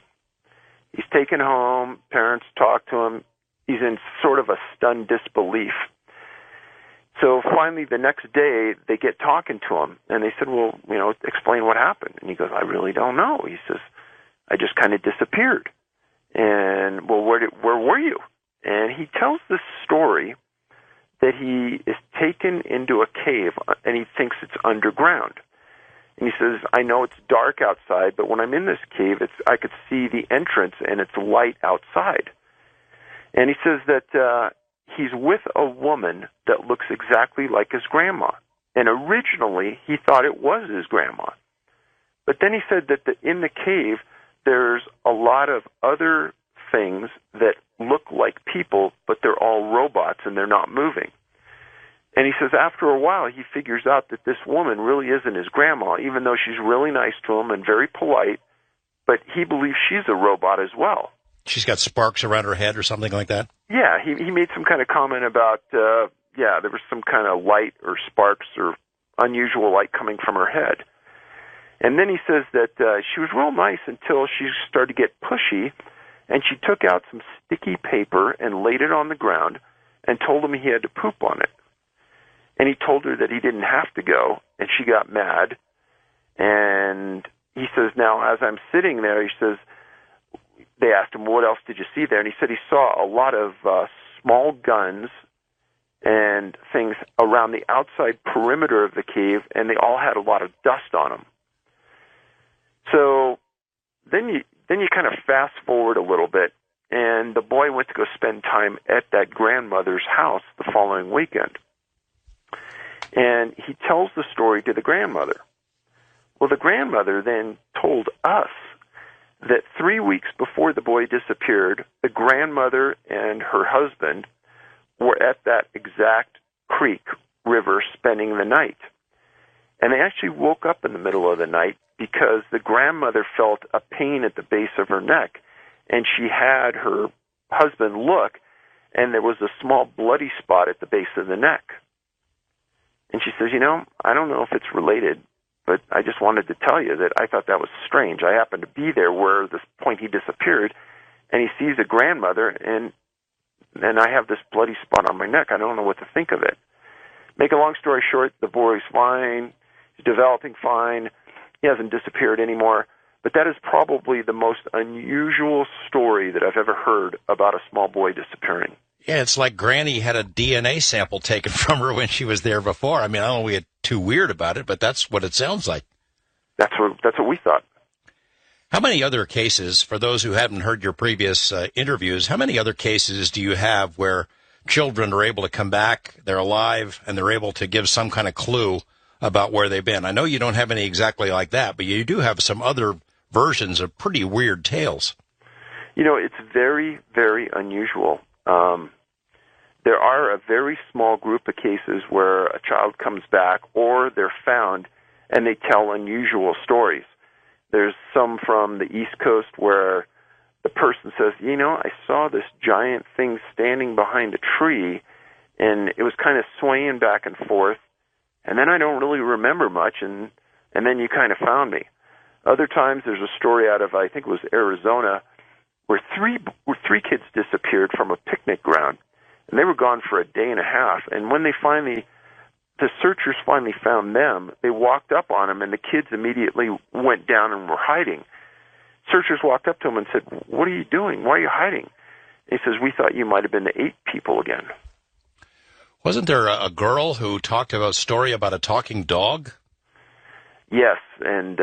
He's taken home. Parents talk to him. He's in sort of a stunned disbelief. So finally, the next day, they get talking to him, and they said, well, explain what happened. And he goes, I really don't know. He says, I just kind of disappeared. And, well, where were you? And he tells this story that he is taken into a cave, and he thinks it's underground. And he says, I know it's dark outside, but when I'm in this cave, I could see the entrance, and it's light outside. And he says that he's with a woman that looks exactly like his grandma. And originally, he thought it was his grandma. But then he said that in the cave, there's a lot of other things that look like people, but they're all robots and they're not moving. And he says after a while, he figures out that this woman really isn't his grandma, even though she's really nice to him and very polite, but he believes she's a robot as well. She's got sparks around her head or something like that? Yeah, he made some kind of comment about, there was some kind of light or sparks or unusual light coming from her head. And then he says that she was real nice until she started to get pushy, and she took out some sticky paper and laid it on the ground and told him he had to poop on it. And he told her that he didn't have to go, and she got mad. And he says, now, as I'm sitting there, he says, they asked him, what else did you see there? And he said he saw a lot of small guns and things around the outside perimeter of the cave, and they all had a lot of dust on them. So then you kind of fast forward a little bit, and the boy went to go spend time at that grandmother's house the following weekend. And he tells the story to the grandmother. Well, the grandmother then told us that 3 weeks before the boy disappeared, the grandmother and her husband were at that exact creek, river, spending the night. And they actually woke up in the middle of the night because the grandmother felt a pain at the base of her neck, and she had her husband look, and there was a small bloody spot at the base of the neck. And she says, I don't know if it's related, but I just wanted to tell you that I thought that was strange. I happened to be there where this point he disappeared, and he sees a grandmother, and I have this bloody spot on my neck. I don't know what to think of it. Make a long story short, the boy's fine. He's developing fine. He hasn't disappeared anymore. But that is probably the most unusual story that I've ever heard about a small boy disappearing. Yeah, it's like Granny had a DNA sample taken from her when she was there before. I mean, I don't know we get too weird about it, but that's what it sounds like. That's what we thought. How many other cases, for those who haven't heard your previous interviews, how many other cases do you have where children are able to come back, they're alive, and they're able to give some kind of clue about where they've been? I know you don't have any exactly like that, but you do have some other versions of pretty weird tales. It's very, very unusual. There are a very small group of cases where a child comes back or they're found and they tell unusual stories. There's some from the East Coast where the person says, I saw this giant thing standing behind a tree, and it was kind of swaying back and forth. And then I don't really remember much, and then you kind of found me. Other times there's a story out of, I think it was Arizona, where three kids disappeared from a picnic ground, and they were gone for a day and a half. And when the searchers finally found them, they walked up on them, and the kids immediately went down and were hiding. Searchers walked up to him and said, "What are you doing? Why are you hiding?" He says, "We thought you might have been the 8 people again." Wasn't there a girl who talked about a story about a talking dog? Yes, and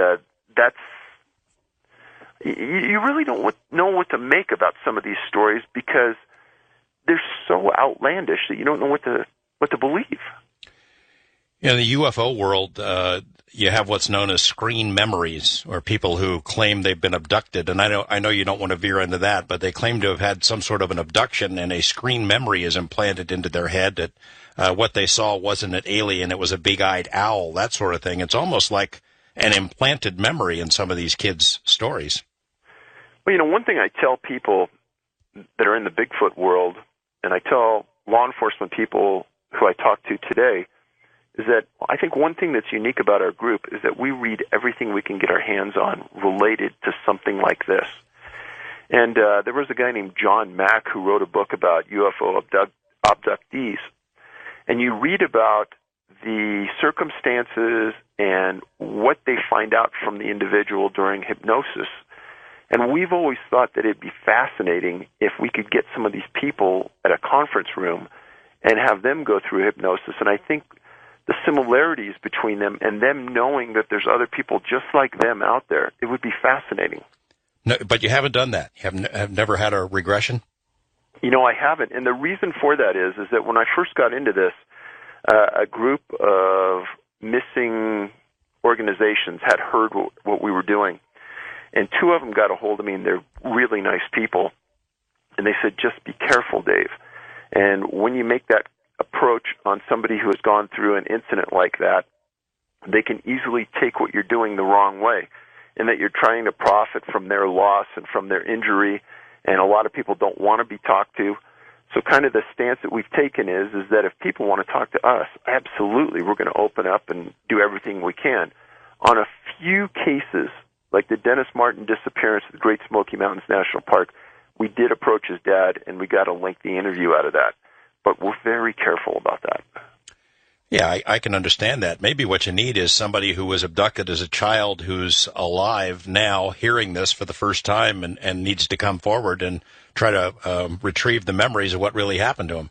that's... You really don't know what to make about some of these stories because they're so outlandish that you don't know what to believe. In the UFO world, you have what's known as screen memories, or people who claim they've been abducted. And I know you don't want to veer into that, but they claim to have had some sort of an abduction, and a screen memory is implanted into their head that what they saw wasn't an alien, it was a big-eyed owl, that sort of thing. It's almost like an implanted memory in some of these kids' stories. Well, one thing I tell people that are in the Bigfoot world, and I tell law enforcement people who I talk to today, is that I think one thing that's unique about our group is that we read everything we can get our hands on related to something like this. And there was a guy named John Mack who wrote a book about UFO abductees. And you read about the circumstances and what they find out from the individual during hypnosis. And we've always thought that it'd be fascinating if we could get some of these people at a conference room and have them go through hypnosis. And I think the similarities between them and them knowing that there's other people just like them out there, it would be fascinating. No, but you haven't done that. You have never had a regression? I haven't. And the reason for that is that when I first got into this, a group of missing organizations had heard what we were doing. And 2 of them got a hold of me, and they're really nice people. And they said, "Just be careful, Dave. And when you make that approach on somebody who has gone through an incident like that, they can easily take what you're doing the wrong way, and that you're trying to profit from their loss and from their injury, and a lot of people don't want to be talked to." So kind of the stance that we've taken is that if people want to talk to us, absolutely, we're going to open up and do everything we can. On a few cases, like the Dennis Martin disappearance at the Great Smoky Mountains National Park, we did approach his dad, and we got a lengthy interview out of that. But we're very careful about that. Yeah, I can understand that. Maybe what you need is somebody who was abducted as a child who's alive now, hearing this for the first time, and needs to come forward and try to retrieve the memories of what really happened to him.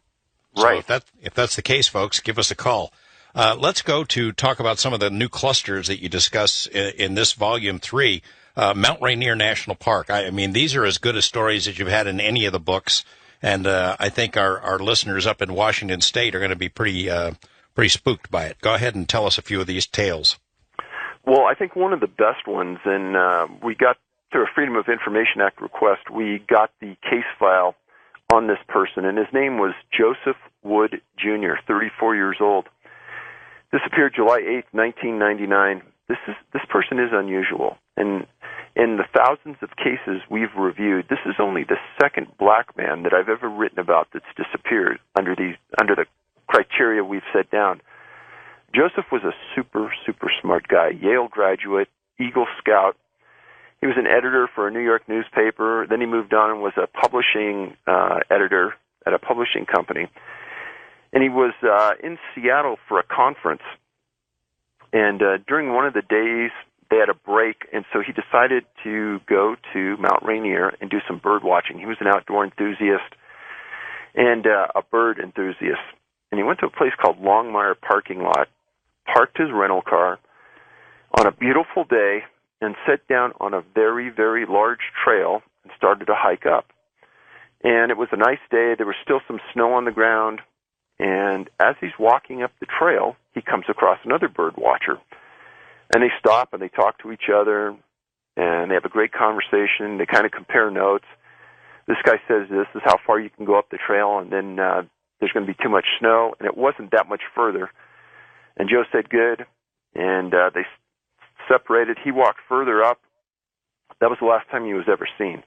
Right. So if that's the case, folks, give us a call. Let's go to talk about some of the new clusters that you discuss in this Volume 3, Mount Rainier National Park. I mean, these are as good as stories as you've had in any of the books, and I think our listeners up in Washington State are going to be pretty spooked by it. Go ahead and tell us a few of these tales. Well, I think one of the best ones, and we got, through a Freedom of Information Act request, we got the case file on this person, and his name was Joseph Wood, Jr., 34 years old. Disappeared July 8th, 1999. This person is unusual, and in the thousands of cases we've reviewed, this is only the second black man that I've ever written about that's disappeared under the criteria we've set down. Joseph was a super, super smart guy, Yale graduate, Eagle Scout. He was an editor for a New York newspaper. Then he moved on and was a publishing editor at a publishing company. And he was in Seattle for a conference. And during one of the days, they had a break, and so he decided to go to Mount Rainier and do some bird watching. He was an outdoor enthusiast and a bird enthusiast. And he went to a place called Longmire Parking Lot, parked his rental car on a beautiful day, and sat down on a very, very large trail and started to hike up. And it was a nice day. There was still some snow on the ground. And as he's walking up the trail, he comes across another bird watcher. And they stop and they talk to each other, and they have a great conversation. They kind of compare notes. This guy says, "This is how far you can go up the trail, and then there's going to be too much snow." And it wasn't that much further. And Joe said, "Good." And they separated. He walked further up. That was the last time he was ever seen.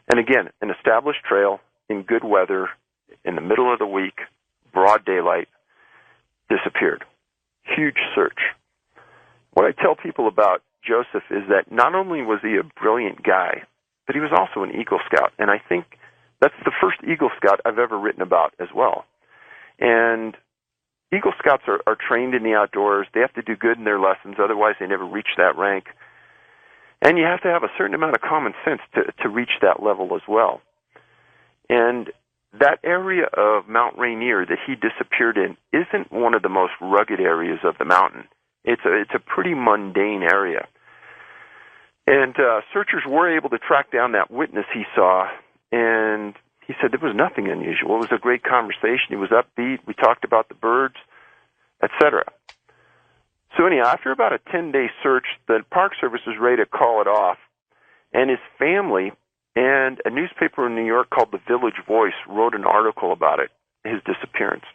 And again, an established trail in good weather in the middle of the week, broad daylight, disappeared. Huge search. What I tell people about Joseph is that not only was he a brilliant guy, but he was also an Eagle Scout. And I think that's the first Eagle Scout I've ever written about as well. And Eagle Scouts are trained in the outdoors. They have to do good in their lessons, otherwise they never reach that rank. And you have to have a certain amount of common sense to reach that level as well. And that area of Mount Rainier that he disappeared in isn't one of the most rugged areas of the mountain. It's a pretty mundane area. And searchers were able to track down that witness he saw, and he said there was nothing unusual. It was a great conversation. He was upbeat. We talked about the birds, etc. So anyhow, after about a 10-day search, the Park Service was ready to call it off, and his family and a newspaper in New York called The Village Voice wrote an article about it, his disappearance.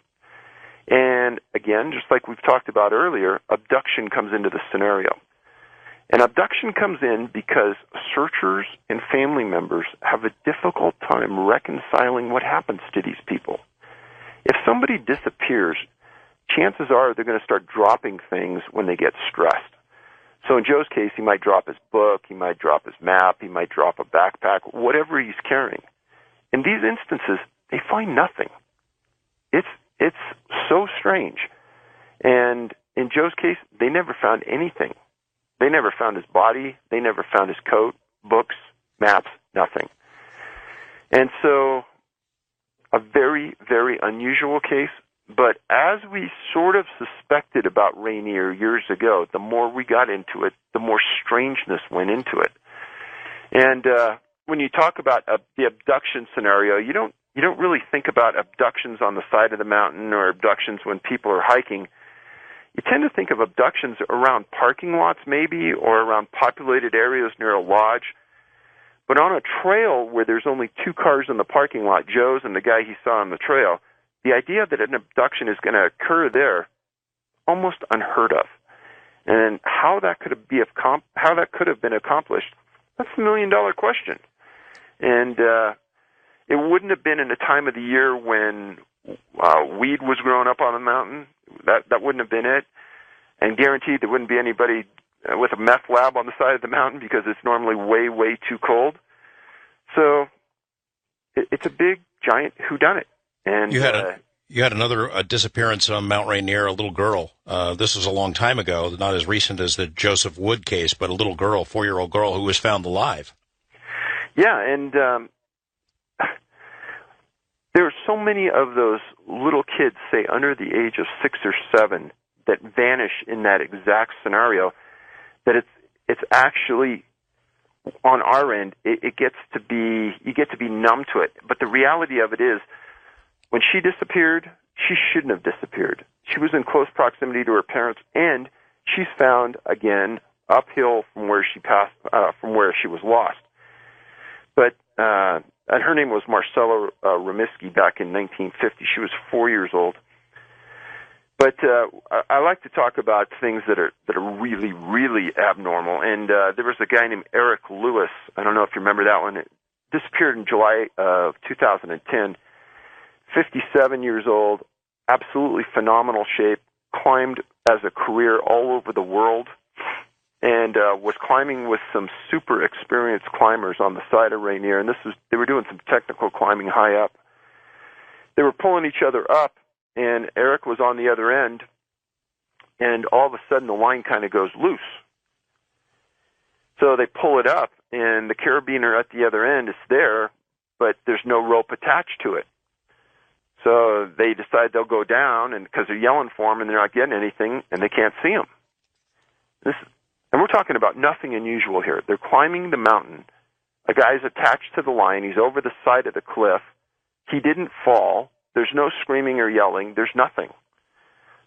And again, just like we've talked about earlier, abduction comes into the scenario. And abduction comes in because searchers and family members have a difficult time reconciling what happens to these people. If somebody disappears, chances are they're going to start dropping things when they get stressed. So in Joe's case, he might drop his book, he might drop his map, he might drop a backpack, whatever he's carrying. In these instances, they find nothing. It's so strange. And in Joe's case, they never found anything. They never found his body. They never found his coat, books, maps, nothing. And so a very, very unusual case. But as we sort of suspected about Rainier years ago, the more we got into it, the more strangeness went into it. And when you talk about the abduction scenario, you don't really think about abductions on the side of the mountain or abductions when people are hiking. You tend to think of abductions around parking lots maybe, or around populated areas near a lodge. But on a trail where there's only 2 cars in the parking lot, Joe's and the guy he saw on the trail, the idea that an abduction is going to occur there, almost unheard of. And how that could have been accomplished, that's the million-dollar question. And it wouldn't have been in a time of the year when weed was growing up on the mountain. That wouldn't have been it. And guaranteed there wouldn't be anybody with a meth lab on the side of the mountain because it's normally way, way too cold. So it's a big, giant whodunit. And you had another disappearance on Mount Rainier, a little girl. This was a long time ago, not as recent as the Joseph Wood case, but a little girl, 4-year-old girl, who was found alive. Yeah, and there are so many of those little kids, say under the age of 6 or 7, that vanish in that exact scenario. That it's actually on our end, it gets to be, you get to be numb to it. But the reality of it is, when she disappeared, she shouldn't have disappeared. She was in close proximity to her parents, and she's found again uphill from where she was lost. But and her name was Marcella Remiski back in 1950. She was 4 years old. But I like to talk about things that are really, really abnormal. And there was a guy named Eric Lewis. I don't know if you remember that one. It disappeared in July of 2010. 57 years old, absolutely phenomenal shape, climbed as a career all over the world, and was climbing with some super experienced climbers on the side of Rainier. And they were doing some technical climbing high up. They were pulling each other up, and Eric was on the other end, and all of a sudden the line kind of goes loose. So they pull it up, and the carabiner at the other end is there, but there's no rope attached to it. So they decide they'll go down, and because they're yelling for him and they're not getting anything, and they can't see him. And we're talking about nothing unusual here. They're climbing the mountain. A guy's attached to the line. He's over the side of the cliff. He didn't fall. There's no screaming or yelling. There's nothing.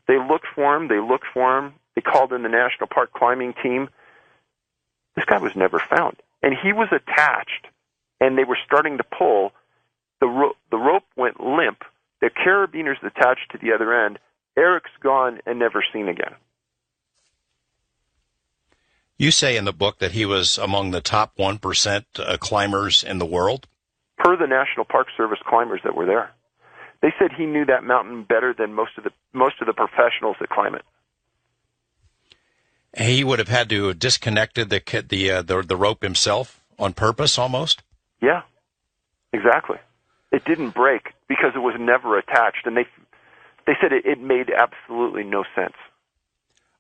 They looked for him. They called in the National Park climbing team. This guy was never found. And he was attached, and they were starting to pull. The rope went limp. The carabiner's attached to the other end. Eric's gone and never seen again. You say in the book that he was among the top 1% climbers in the world? Per the National Park Service climbers that were there. They said he knew that mountain better than most of the professionals that climb it. He would have had to have disconnected the rope himself on purpose, almost. Yeah, exactly. It didn't break because it was never attached, and they said it made absolutely no sense.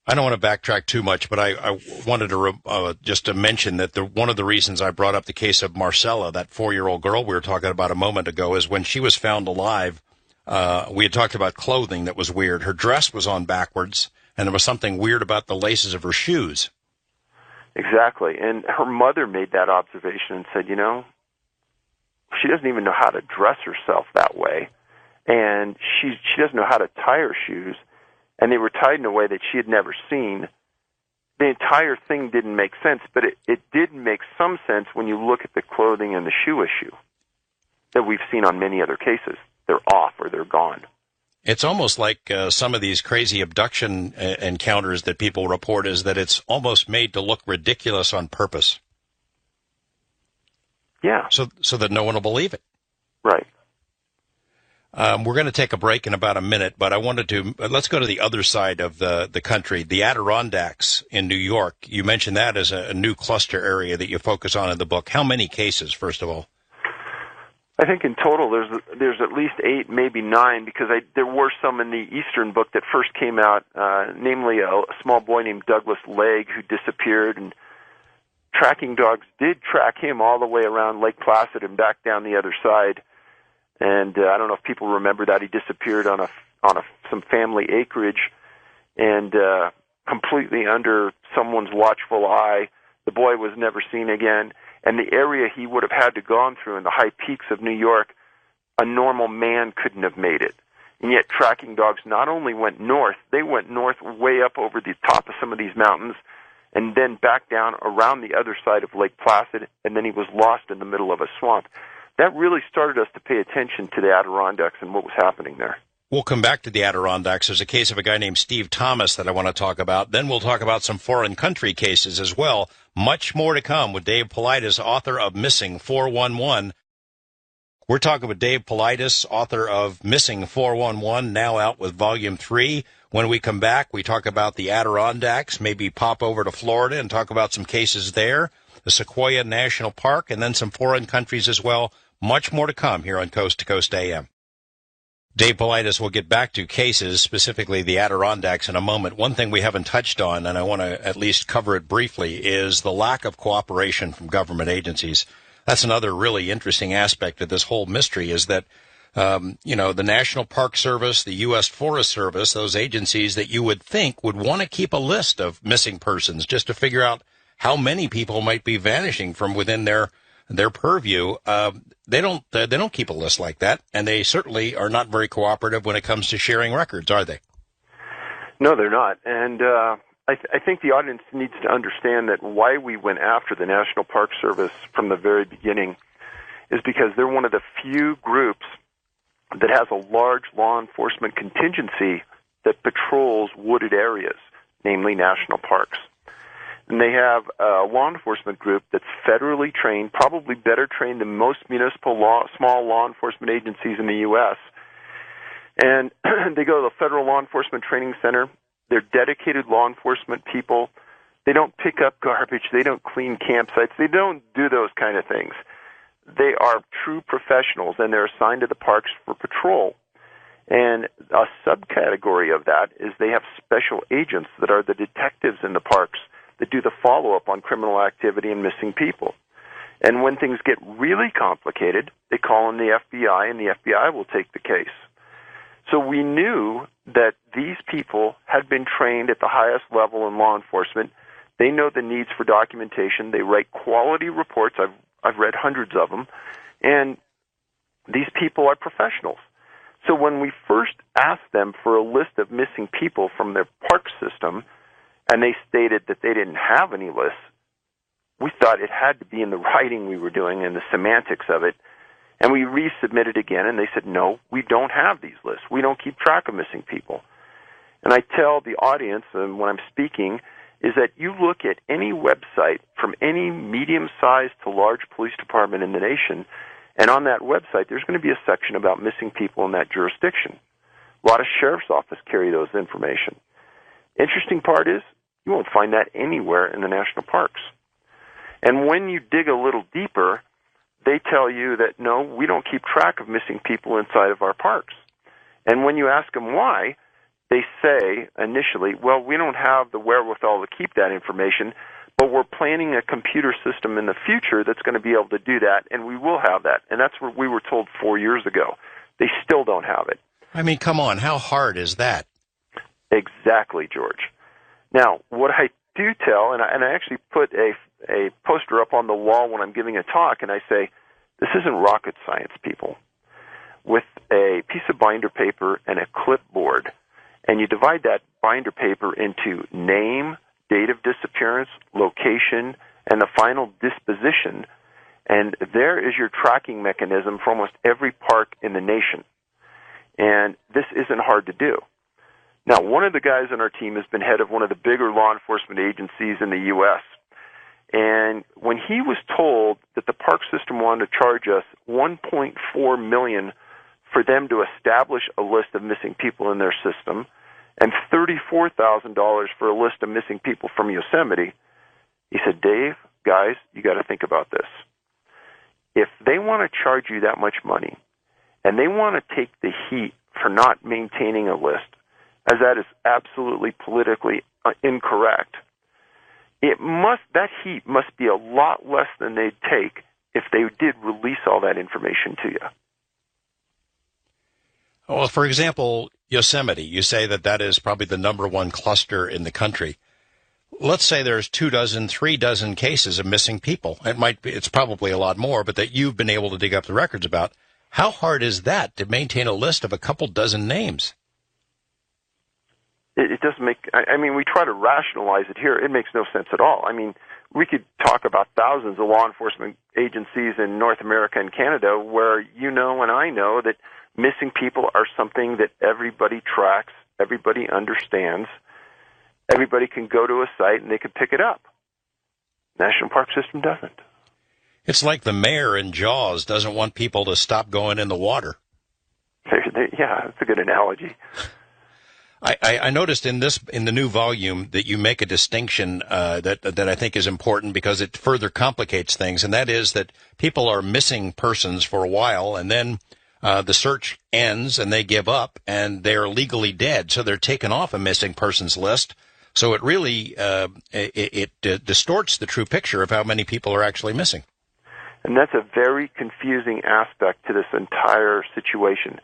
I don't want to backtrack too much, but I wanted to just to mention that one of the reasons I brought up the case of Marcella, that 4-year-old girl we were talking about a moment ago, is when she was found alive. We had talked about clothing that was weird. Her dress was on backwards, and there was something weird about the laces of her shoes. Exactly, and her mother made that observation and said, she doesn't even know how to dress herself that way, and she doesn't know how to tie her shoes, and they were tied in a way that she had never seen. The entire thing didn't make sense, but it did make some sense when you look at the clothing and the shoe issue that we've seen on many other cases. They're off or they're gone. It's almost like some of these crazy abduction encounters that people report is that it's almost made to look ridiculous on purpose. Yeah. So that no one will believe it. Right. We're going to take a break in about a minute, but I wanted to, let's go to the other side of the country, the Adirondacks in New York. You mentioned that as a new cluster area that you focus on in the book. How many cases, first of all? I think in total there's at least 8, maybe 9, because there were some in the Eastern book that first came out, namely a small boy named Douglas Legg who disappeared, and tracking dogs did track him all the way around Lake Placid and back down the other side. And I don't know if people remember that he disappeared on some family acreage, and completely under someone's watchful eye. The boy was never seen again. And the area he would have had to gone through in the high peaks of New York, a normal man couldn't have made it. And yet tracking dogs not only went north, they went north way up over the top of some of these mountains, and then back down around the other side of Lake Placid, and then he was lost in the middle of a swamp. That really started us to pay attention to the Adirondacks and what was happening there. We'll come back to the Adirondacks. There's a case of a guy named Steve Thomas that I want to talk about. Then we'll talk about some foreign country cases as well. Much more to come with Dave Politis, author of Missing 411. We're talking with Dave Politis, author of Missing 411, now out with Volume 3. When we come back, we talk about the Adirondacks, maybe pop over to Florida and talk about some cases there, the Sequoia National Park, and then some foreign countries as well. Much more to come here on Coast to Coast AM. Dave Politis will get back to cases, specifically the Adirondacks, in a moment. One thing we haven't touched on, and I want to at least cover it briefly, is the lack of cooperation from government agencies. That's another really interesting aspect of this whole mystery, is that, the National Park Service, the U.S. Forest Service, those agencies that you would think would want to keep a list of missing persons just to figure out how many people might be vanishing from within their purview. They don't keep a list like that, and they certainly are not very cooperative when it comes to sharing records, are they? No, they're not. And I think the audience needs to understand that why we went after the National Park Service from the very beginning is because they're one of the few groups that has a large law enforcement contingency that patrols wooded areas, namely national parks. And they have a law enforcement group that's federally trained, probably better trained than most small law enforcement agencies in the U.S. And they go to the Federal Law Enforcement Training Center. They're dedicated law enforcement people. They don't pick up garbage. They don't clean campsites. They don't do those kind of things. They are true professionals, and they're assigned to the parks for patrol. And a subcategory of that is they have special agents that are the detectives in the parks that do the follow-up on criminal activity and missing people. And when things get really complicated, they call in the FBI, and the FBI will take the case. So we knew that these people had been trained at the highest level in law enforcement. They know the needs for documentation. They write quality reports. I've read hundreds of them. And these people are professionals. So when we first asked them for a list of missing people from their park system, and they stated that they didn't have any lists, we thought it had to be in the writing we were doing and the semantics of it. And we resubmitted again, and they said, no, we don't have these lists. We don't keep track of missing people. And I tell the audience, when I'm speaking, is that you look at any website from any medium-sized to large police department in the nation, And on that website, there's going to be a section about missing people in that jurisdiction. A lot of sheriff's office carry those information. Interesting part is you won't find that anywhere in the national parks. And when you dig a little deeper, they tell you that, no, we don't keep track of missing people inside of our parks. And when you ask them why, they say initially, well, we don't have the wherewithal to keep that information, but we're planning a computer system in the future that's going to be able to do that, and we will have that. And that's what we were told 4 years ago. They still don't have it. I mean, come on, how hard is that? Exactly, George. Now, what I do tell, and I actually put a poster up on the wall when I'm giving a talk, and I say, this isn't rocket science, people. With a piece of binder paper and a clipboard, and you divide that binder paper into name, date of disappearance, location, and the final disposition, and there is your tracking mechanism for almost every park in the nation. And this isn't hard to do. Now, one of the guys on our team has been head of one of the bigger law enforcement agencies in the U.S., and when he was told that the park system wanted to charge us $1.4 million for them to establish a list of missing people in their system and $34,000 for a list of missing people from Yosemite, he said, Dave, guys, you got to think about this. If they want to charge you that much money and they want to take the heat for not maintaining a list, as that is absolutely politically incorrect, that heat must be a lot less than they'd take if they did release all that information to you. Well, for example, Yosemite, you say that is probably the number one cluster in the country. Let's say there's 24, 3 cases of missing people. It's probably a lot more, but that you've been able to dig up the records about. How hard is that to maintain a list of a couple dozen names? It doesn't make, we try to rationalize it here. It makes no sense at all. We could talk about thousands of law enforcement agencies in North America and Canada where you know and I know that missing people are something that everybody tracks, everybody understands, everybody can go to a site and they can pick it up. National Park System doesn't. It's like the mayor in Jaws doesn't want people to stop going in the water. Yeah, that's a good analogy. I noticed in the new volume that you make a distinction that I think is important because it further complicates things, and that is that people are missing persons for a while, and then the search ends and they give up and they're legally dead, so they're taken off a missing persons list. So it really distorts the true picture of how many people are actually missing. And that's a very confusing aspect to this entire situation.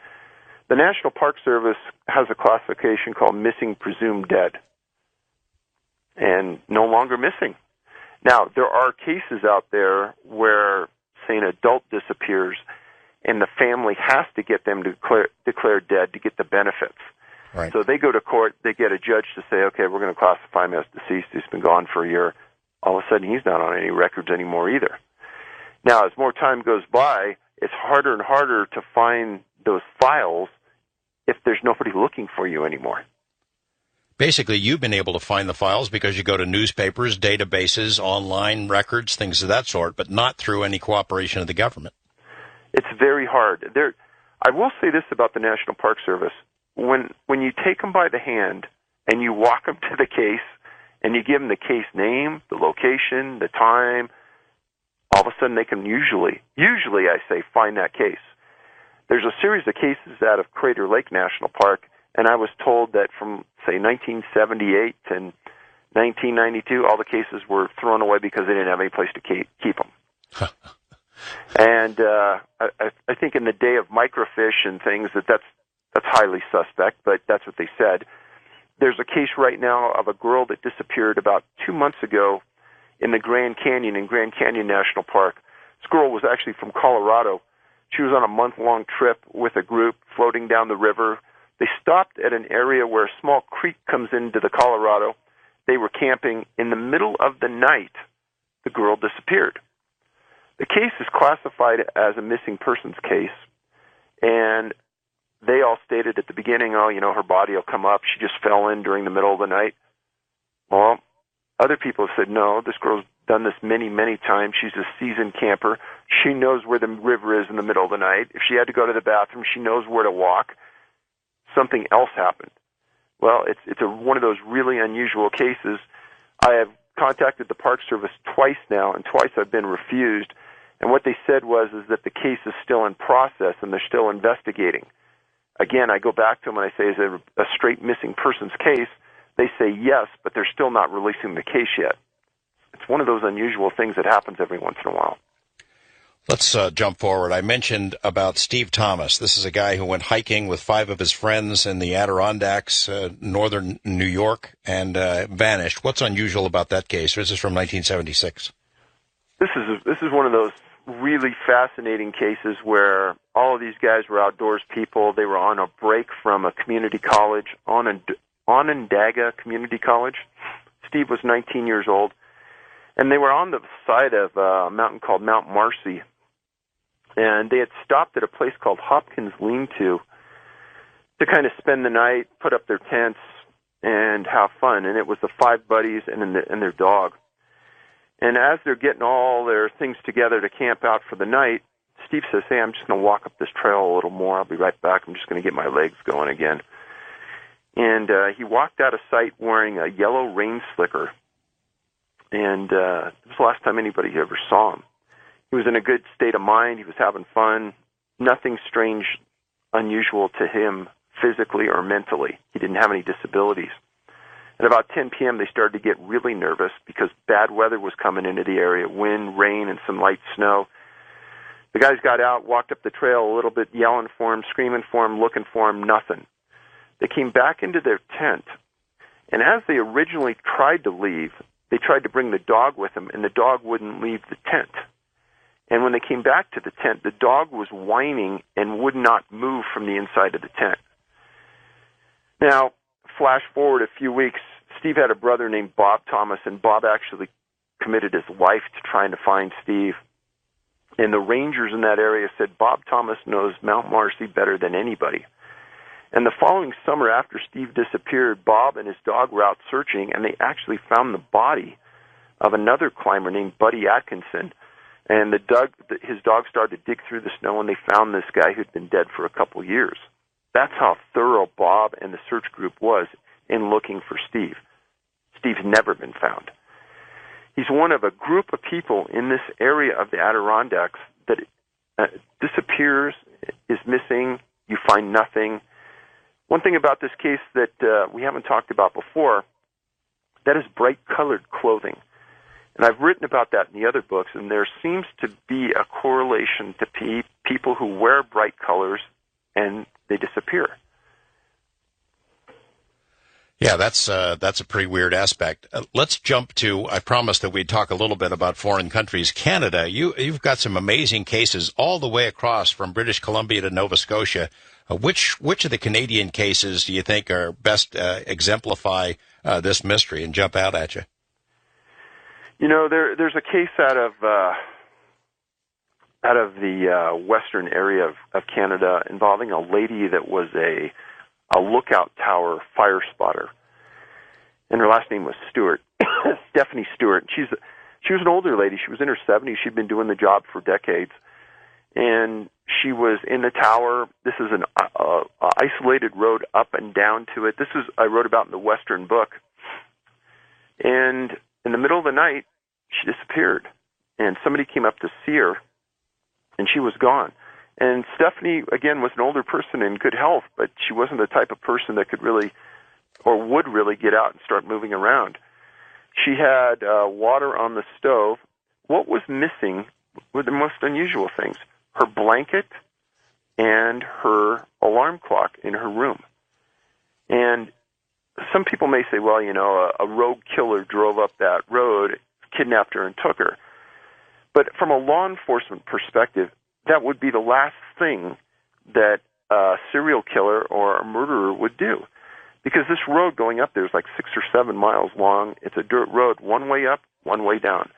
The National Park Service has a classification called missing presumed dead and no longer missing. Now, there are cases out there where, say, an adult disappears and the family has to get them declared dead to get the benefits. Right. So they go to court, they get a judge to say, okay, we're going to classify him as deceased. He's been gone for a year. All of a sudden, he's not on any records anymore either. Now, as more time goes by, it's harder and harder to find those files if there's nobody looking for you anymore. Basically, you've been able to find the files because you go to newspapers, databases, online records, things of that sort, but not through any cooperation of the government. It's very hard. I will say this about the National Park Service. When you take them by the hand and you walk them to the case and you give them the case name, the location, the time, all of a sudden they can usually I say, find that case. There's a series of cases out of Crater Lake National Park, and I was told that from, say, 1978 to 1992, all the cases were thrown away because they didn't have any place to keep them. And I think in the day of microfiche and things, that's highly suspect, but that's what they said. There's a case right now of a girl that disappeared about 2 months ago in the Grand Canyon, in Grand Canyon National Park. This girl was actually from Colorado. She was on a month-long trip with a group floating down the river. They stopped at an area where a small creek comes into the Colorado. They were camping. In the middle of the night, the girl disappeared. The case is classified as a missing persons case, and they all stated at the beginning, her body will come up. She just fell in during the middle of the night. Well, other people have said, no, this girl's done this many, many times. She's a seasoned camper. She knows where the river is in the middle of the night. If she had to go to the bathroom, she knows where to walk. Something else happened. Well, it's one of those really unusual cases. I have contacted the Park Service twice now, and twice I've been refused. And what they said is that the case is still in process and they're still investigating. Again, I go back to them and I say, is it a straight missing persons case? They say yes, but they're still not releasing the case yet. It's one of those unusual things that happens every once in a while. Let's jump forward. I mentioned about Steve Thomas. This is a guy who went hiking with 5 of his friends in the Adirondacks, northern New York, and vanished. What's unusual about that case? This is from 1976. This is one of those really fascinating cases where all of these guys were outdoors people. They were on a break from a community college, Onondaga Community College. Steve was 19 years old, and they were on the side of a mountain called Mount Marcy. And they had stopped at a place called Hopkins Lean-To to kind of spend the night, put up their tents, and have fun. And it was the 5 buddies and their dog. And as they're getting all their things together to camp out for the night, Steve says, hey, I'm just going to walk up this trail a little more. I'll be right back. I'm just going to get my legs going again. And he walked out of sight wearing a yellow rain slicker. And it was the last time anybody ever saw him. He was in a good state of mind. He was having fun. Nothing strange, unusual to him physically or mentally. He didn't have any disabilities. At about 10 p.m., they started to get really nervous because bad weather was coming into the area, wind, rain, and some light snow. The guys got out, walked up the trail a little bit, yelling for him, screaming for him, looking for him, nothing. They came back into their tent, and as they originally tried to leave, they tried to bring the dog with them, and the dog wouldn't leave the tent. And when they came back to the tent, the dog was whining and would not move from the inside of the tent. Now, flash forward a few weeks, Steve had a brother named Bob Thomas, and Bob actually committed his life to trying to find Steve. And the rangers in that area said Bob Thomas knows Mount Marcy better than anybody. And the following summer after Steve disappeared, Bob and his dog were out searching, and they actually found the body of another climber named Buddy Atkinson. And his dog started to dig through the snow, and they found this guy who'd been dead for a couple years. That's how thorough Bob and the search group was in looking for Steve. Steve's never been found. He's one of a group of people in this area of the Adirondacks that disappears, is missing, you find nothing. One thing about this case that we haven't talked about before, that is bright-colored clothing. And I've written about that in the other books, and there seems to be a correlation to people who wear bright colors and they disappear. Yeah, that's a pretty weird aspect. Let's jump to, I promised that we'd talk a little bit about foreign countries. Canada, you've got some amazing cases all the way across from British Columbia to Nova Scotia. Which of the Canadian cases do you think are best exemplify this mystery and jump out at you? You know, there's a case out of the western area of Canada involving a lady that was a lookout tower fire spotter, and her last name was Stewart, Stephanie Stewart. She was an older lady. She was in her 70s. She'd been doing the job for decades, and she was in the tower. This is an isolated road up and down to it. I wrote about in the Western book, and in the middle of the night, she disappeared, and somebody came up to see her, and she was gone. And Stephanie, again, was an older person in good health, but she wasn't the type of person that could really or would really get out and start moving around. She had water on the stove. What was missing were the most unusual things: her blanket and her alarm clock in her room. And some people may say, well, you know, a rogue killer drove up that road, kidnapped her, and took her. But from a law enforcement perspective, that would be the last thing that a serial killer or a murderer would do. Because this road going up there is like 6 or 7 miles long. It's a dirt road, one way up, one way down.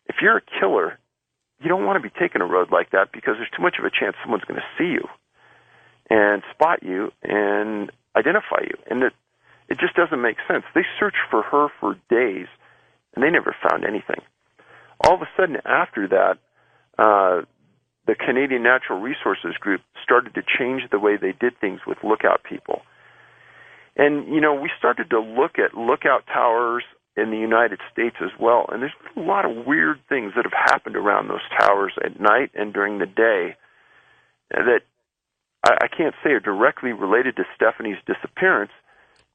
If you're a killer, you don't want to be taking a road like that because there's too much of a chance someone's going to see you and spot you and identify you. And it just doesn't make sense. They searched for her for days, and they never found anything. All of a sudden, after that, the Canadian Natural Resources Group started to change the way they did things with lookout people. And, we started to look at lookout towers in the United States as well, and there's a lot of weird things that have happened around those towers at night and during the day that I can't say are directly related to Stephanie's disappearance,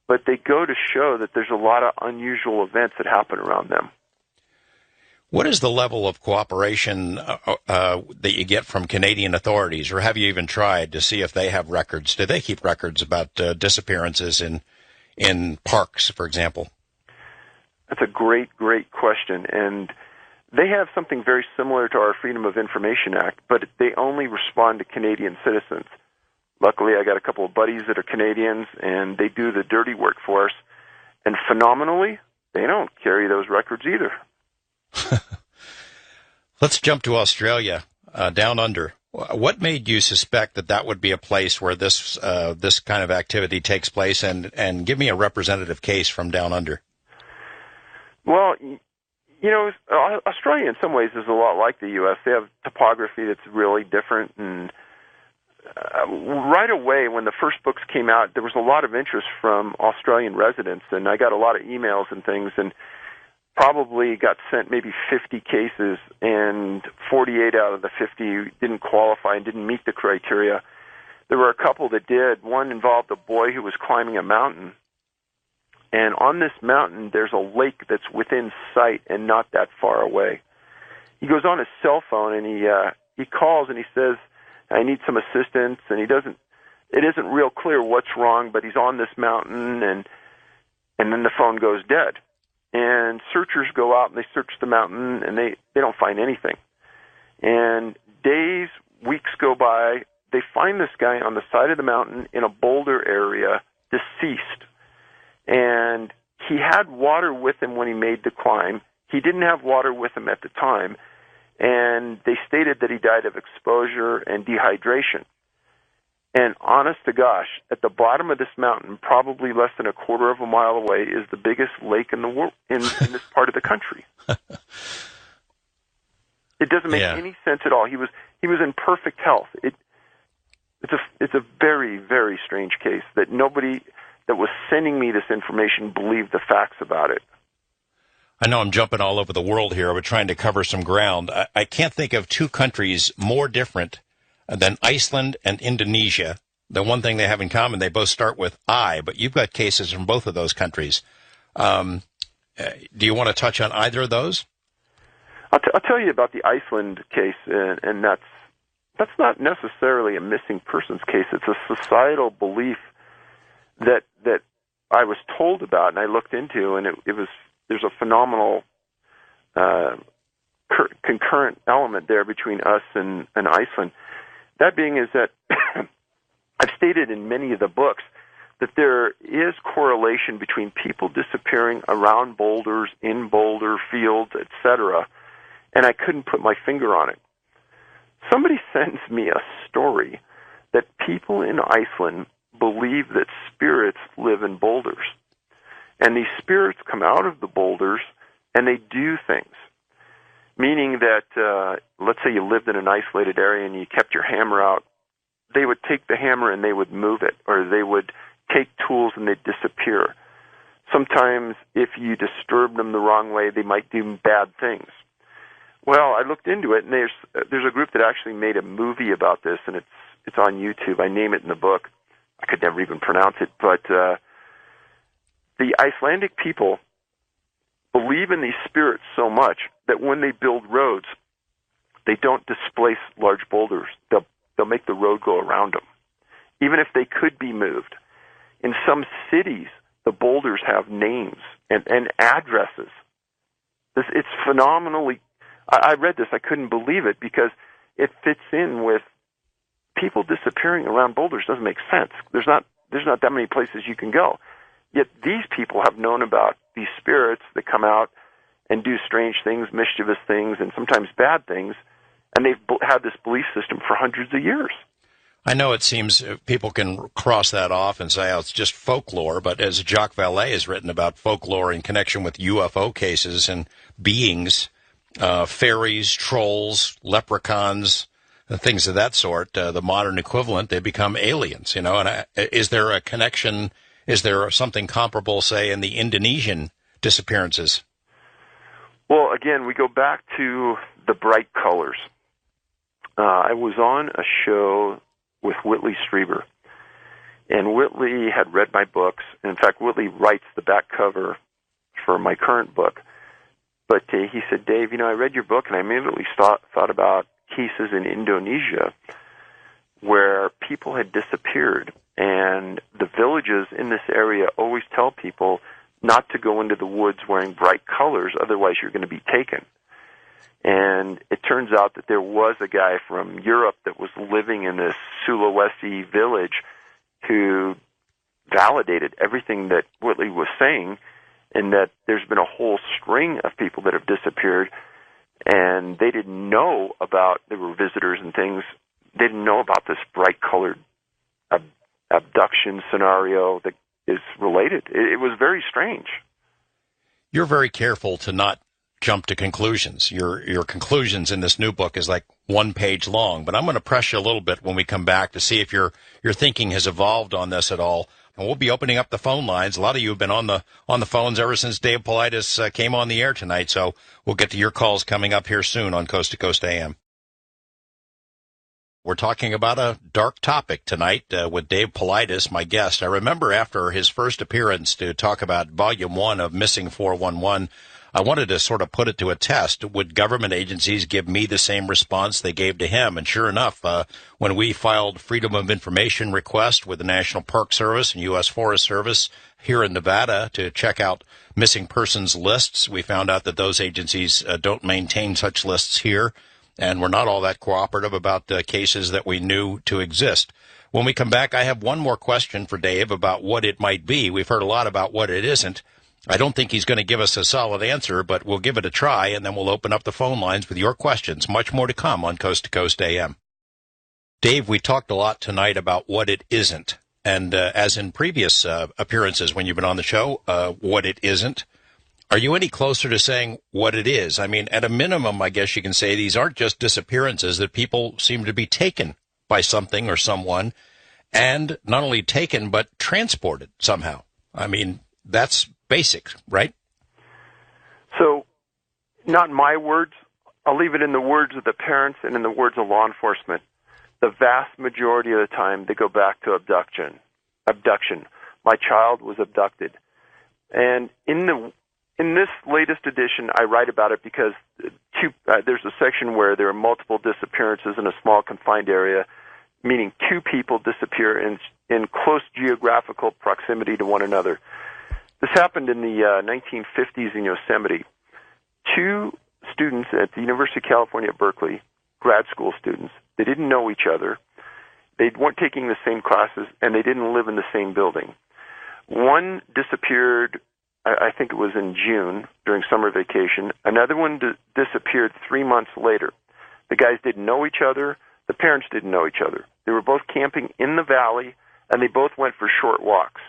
but they go to show that there's a lot of unusual events that happen around them. What is the level of cooperation that you get from Canadian authorities, or have you even tried to see if they have records? Do they keep records about disappearances in parks, for example? That's a great question, and they have something very similar to our Freedom of Information Act, but they only respond to Canadian citizens. Luckily, I got a couple of buddies that are Canadians, and they do the dirty work for us, and phenomenally, they don't carry those records either. Let's jump to Australia, down under. What made you suspect that would be a place where this kind of activity takes place? And give me a representative case from down under. Well, Australia in some ways is a lot like the U.S. They have topography that's really different, and right away when the first books came out, there was a lot of interest from Australian residents, and I got a lot of emails and things, and probably got sent maybe 50 cases, and 48 out of the 50 didn't qualify and didn't meet the criteria. There were a couple that did. One involved a boy who was climbing a mountain, and on this mountain there's a lake that's within sight and not that far away. He goes on his cell phone and he calls and he says, "I need some assistance," and it isn't real clear what's wrong, but he's on this mountain, and then the phone goes dead. And searchers go out and they search the mountain, and they don't find anything. And days, weeks go by. They find this guy on the side of the mountain in a boulder area, deceased. And he had water with him when he made the climb. He didn't have water with him at the time. And they stated that he died of exposure and dehydration. And honest to gosh, at the bottom of this mountain, probably less than a quarter of a mile away, is the biggest lake in the world in this part of the country. It doesn't make any sense at all. He was in perfect health. It's a very, very strange case that nobody that was sending me this information believed the facts about it. I know I'm jumping all over the world here, but trying to cover some ground. I can't think of two countries more different than Iceland and Indonesia. The one thing they have in common, they both start with I, but you've got cases from both of those countries. Do you want to touch on either of those? I'll tell you about the Iceland case, and that's not necessarily a missing persons case. It's a societal belief that I was told about and I looked into, and there's a phenomenal concurrent element there between us and Iceland. That being is that I've stated in many of the books that there is correlation between people disappearing around boulders, in boulder fields, etc., and I couldn't put my finger on it. Somebody sends me a story that people in Iceland believe that spirits live in boulders, and these spirits come out of the boulders and they do things. Meaning that, let's say you lived in an isolated area and you kept your hammer out, they would take the hammer and they would move it, or they would take tools and they'd disappear. Sometimes, if you disturbed them the wrong way, they might do bad things. Well, I looked into it, and there's a group that actually made a movie about this, and it's on YouTube. I name it in the book. I could never even pronounce it, but the Icelandic people believe in these spirits so much that when they build roads, they don't displace large boulders. They'll make the road go around them, even if they could be moved. In some cities, the boulders have names and addresses. It's phenomenally. I read this. I couldn't believe it because it fits in with people disappearing around boulders. Doesn't make sense. There's not that many places you can go. Yet these people have known about these spirits that come out and do strange things, mischievous things, and sometimes bad things, and they've had this belief system for hundreds of years. I know it seems people can cross that off and say, oh, it's just folklore, but as Jacques Vallée has written about folklore in connection with UFO cases and beings, fairies, trolls, leprechauns, things of that sort, the modern equivalent, they become aliens, and is there a connection? Is there something comparable, say, in the Indonesian disappearances? Well, again, we go back to the bright colors. I was on a show with Whitley Strieber, and Whitley had read my books. In fact, Whitley writes the back cover for my current book. But he said, Dave, I read your book, and I immediately thought about cases in Indonesia where people had disappeared, and the villages in this area always tell people not to go into the woods wearing bright colors, otherwise you're going to be taken. And it turns out that there was a guy from Europe that was living in this Sulawesi village who validated everything that Whitley was saying, and that there's been a whole string of people that have disappeared, and they didn't know about, there were visitors and things, they didn't know about this bright-colored abduction scenario that is related. It was very strange. You're very careful to not jump to conclusions. Your conclusions in this new book is like one page long, but I'm going to press you a little bit when we come back to see if your thinking has evolved on this at all. And we'll be opening up the phone lines. A lot of you have been on the phones ever since Dave Politis came on the air tonight, so we'll get to your calls coming up here soon on Coast to Coast AM. We're talking about a dark topic tonight with Dave Politis, my guest. I remember after his first appearance to talk about Volume 1 of Missing 411, I wanted to sort of put it to a test. Would government agencies give me the same response they gave to him? And sure enough, when we filed Freedom of Information request with the National Park Service and U.S. Forest Service here in Nevada to check out missing persons lists, we found out that those agencies don't maintain such lists here, and we're not all that cooperative about cases that we knew to exist. When we come back, I have one more question for Dave about what it might be. We've heard a lot about what it isn't. I don't think he's going to give us a solid answer, but we'll give it a try, and then we'll open up the phone lines with your questions. Much more to come on Coast to Coast AM. Dave, we talked a lot tonight about what it isn't, and as in previous appearances when you've been on the show, what it isn't. Are you any closer to saying what it is? I mean, at a minimum, I guess you can say these aren't just disappearances, that people seem to be taken by something or someone, and not only taken, but transported somehow. I mean, that's basic, right? So, not my words. I'll leave it in the words of the parents and in the words of law enforcement. The vast majority of the time, they go back to abduction. My child was abducted. And in this latest edition, I write about it because there's a section where there are multiple disappearances in a small confined area, meaning two people disappear in close geographical proximity to one another. This happened in the 1950s in Yosemite. Two students at the University of California at Berkeley, grad school students, they didn't know each other. They weren't taking the same classes, and they didn't live in the same building. One disappeared, I think it was in June, during summer vacation. Another one disappeared 3 months later. The guys didn't know each other. The parents didn't know each other. They were both camping in the valley, and they both went for short walks.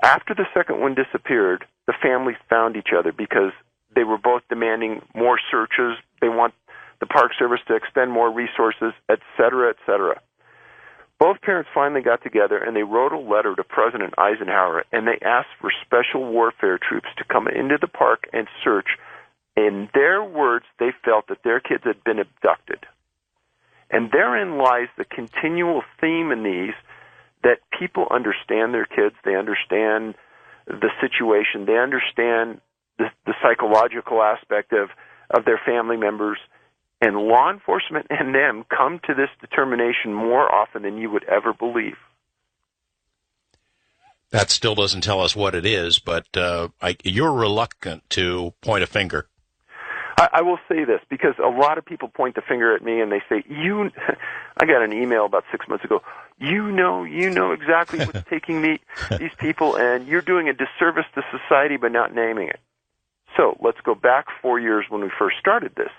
After the second one disappeared, the families found each other because they were both demanding more searches. They want the Park Service to expend more resources, et cetera, et cetera. Both parents finally got together, and they wrote a letter to President Eisenhower, and they asked for special warfare troops to come into the park and search. In their words, they felt that their kids had been abducted. And therein lies the continual theme in these, that people understand their kids, they understand the situation, they understand the psychological aspect of their family members, and law enforcement and them come to this determination more often than you would ever believe. That still doesn't tell us what it is, but you're reluctant to point a finger. I will say this, because a lot of people point the finger at me and they say, I got an email about 6 months ago, you know exactly what's taking these people, and you're doing a disservice to society by not naming it. So let's go back 4 years when we first started this.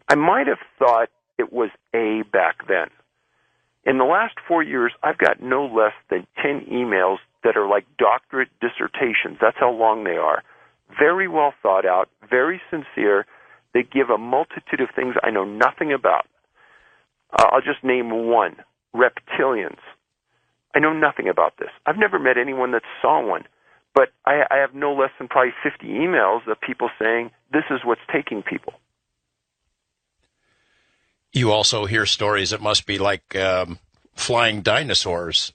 I might have thought it was A back then. In the last 4 years, I've got no less than 10 emails that are like doctorate dissertations. That's how long they are. Very well thought out, very sincere, They give a multitude of things I know nothing about. I'll just name one, reptilians. I know nothing about this. I've never met anyone that saw one, but I have no less than probably 50 emails of people saying this is what's taking people. You also hear stories that must be like flying dinosaurs,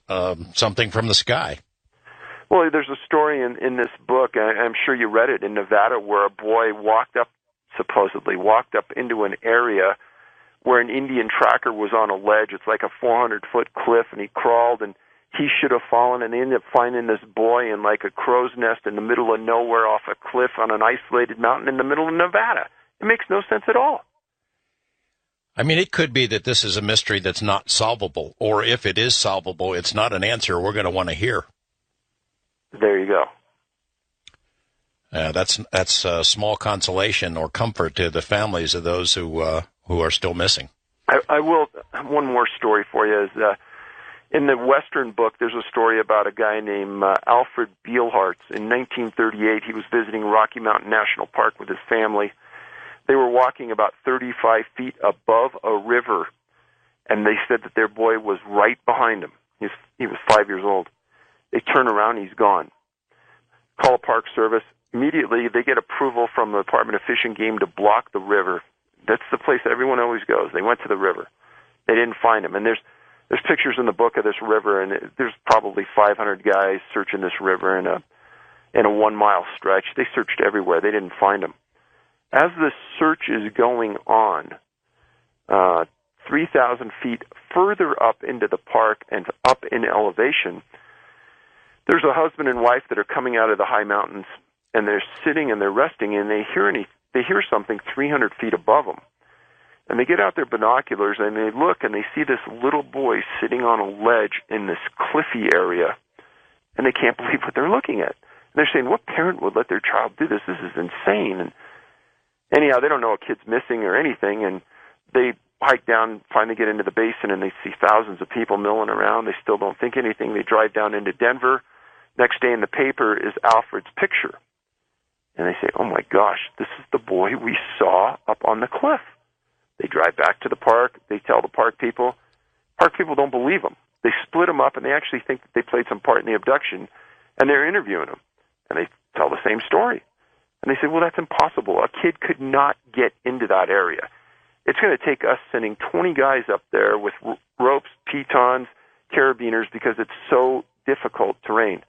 something from the sky. Well, there's a story in this book, and I'm sure you read it, in Nevada, where a boy supposedly walked up into an area where an Indian tracker was on a ledge. It's like a 400-foot cliff, and he crawled, and he should have fallen, and they ended up finding this boy in like a crow's nest in the middle of nowhere off a cliff on an isolated mountain in the middle of Nevada. It makes no sense at all. I mean, it could be that this is a mystery that's not solvable, or if it is solvable, it's not an answer we're going to want to hear. There you go. That's small consolation or comfort to the families of those who are still missing. I will. One more story for you is in the Western book. There's a story about a guy named Alfred Beilhartz. In 1938, he was visiting Rocky Mountain National Park with his family. They were walking about 35 feet above a river, and they said that their boy was right behind him. He was 5 years old. They turn around, he's gone. Call a park service. Immediately, they get approval from the Department of Fish and Game to block the river. That's the place that everyone always goes. They went to the river. They didn't find him. And there's pictures in the book of this river, and there's probably 500 guys searching this river in a 1-mile stretch. They searched everywhere. They didn't find him. As the search is going on, 3,000 feet further up into the park and up in elevation, there's a husband and wife that are coming out of the high mountains, and they're sitting and they're resting, and they hear something 300 feet above them. And they get out their binoculars, and they look, and they see this little boy sitting on a ledge in this cliffy area, and they can't believe what they're looking at. And they're saying, what parent would let their child do this? This is insane. And anyhow, they don't know a kid's missing or anything, and they hike down, finally get into the basin, and they see thousands of people milling around. They still don't think anything. They drive down into Denver. Next day in the paper is Alfred's picture. And they say, oh my gosh, this is the boy we saw up on the cliff. They drive back to the park. They tell the park people. Park people don't believe them. They split them up, and they actually think that they played some part in the abduction, and they're interviewing them. And they tell the same story. And they say, well, that's impossible. A kid could not get into that area. It's going to take us sending 20 guys up there with ropes, pitons, carabiners, because it's so difficult terrain.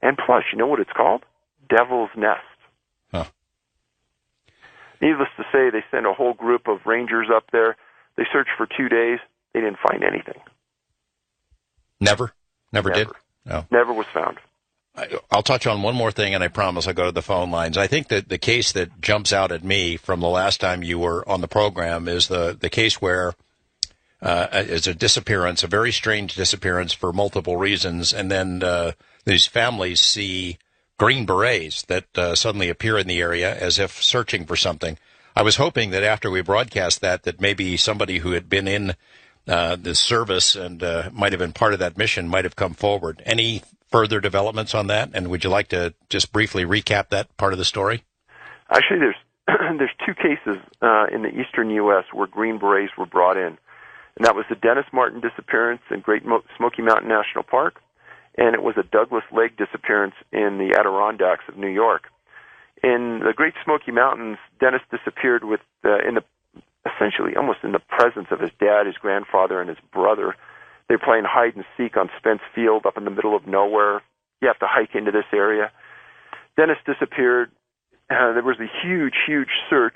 And plus, you know what it's called? Devil's Nest. Huh. Needless to say, they send a whole group of rangers up there. They searched for 2 days. They didn't find anything. Never did? No. Never was found. I'll touch on one more thing, and I promise I'll go to the phone lines. I think that the case that jumps out at me from the last time you were on the program is the case where it's a disappearance, a very strange disappearance for multiple reasons, and then these families see Green Berets that suddenly appear in the area as if searching for something. I was hoping that after we broadcast that maybe somebody who had been in the service and might have been part of that mission might have come forward. Any further developments on that? And would you like to just briefly recap that part of the story? Actually, there's two cases in the eastern U.S. where Green Berets were brought in. And that was the Dennis Martin disappearance in Great Smoky Mountain National Park, and it was a Douglas Lake disappearance in the Adirondacks of New York. In the Great Smoky Mountains, Dennis disappeared essentially almost in the presence of his dad, his grandfather, and his brother. They were playing hide and seek on Spence Field up in the middle of nowhere. You have to hike into this area. Dennis disappeared. There was a huge, huge search,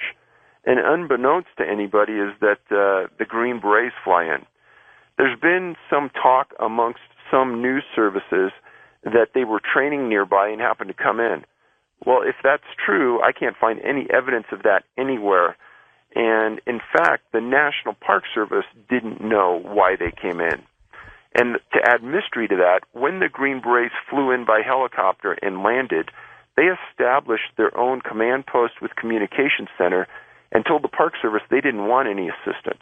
and unbeknownst to anybody is that the Green Berets fly in. There's been some talk amongst some news services that they were training nearby and happened to come in. Well, if that's true, I can't find any evidence of that anywhere. And in fact, the National Park Service didn't know why they came in. And to add mystery to that, when the Green Berets flew in by helicopter and landed, they established their own command post with communication center and told the Park Service they didn't want any assistance,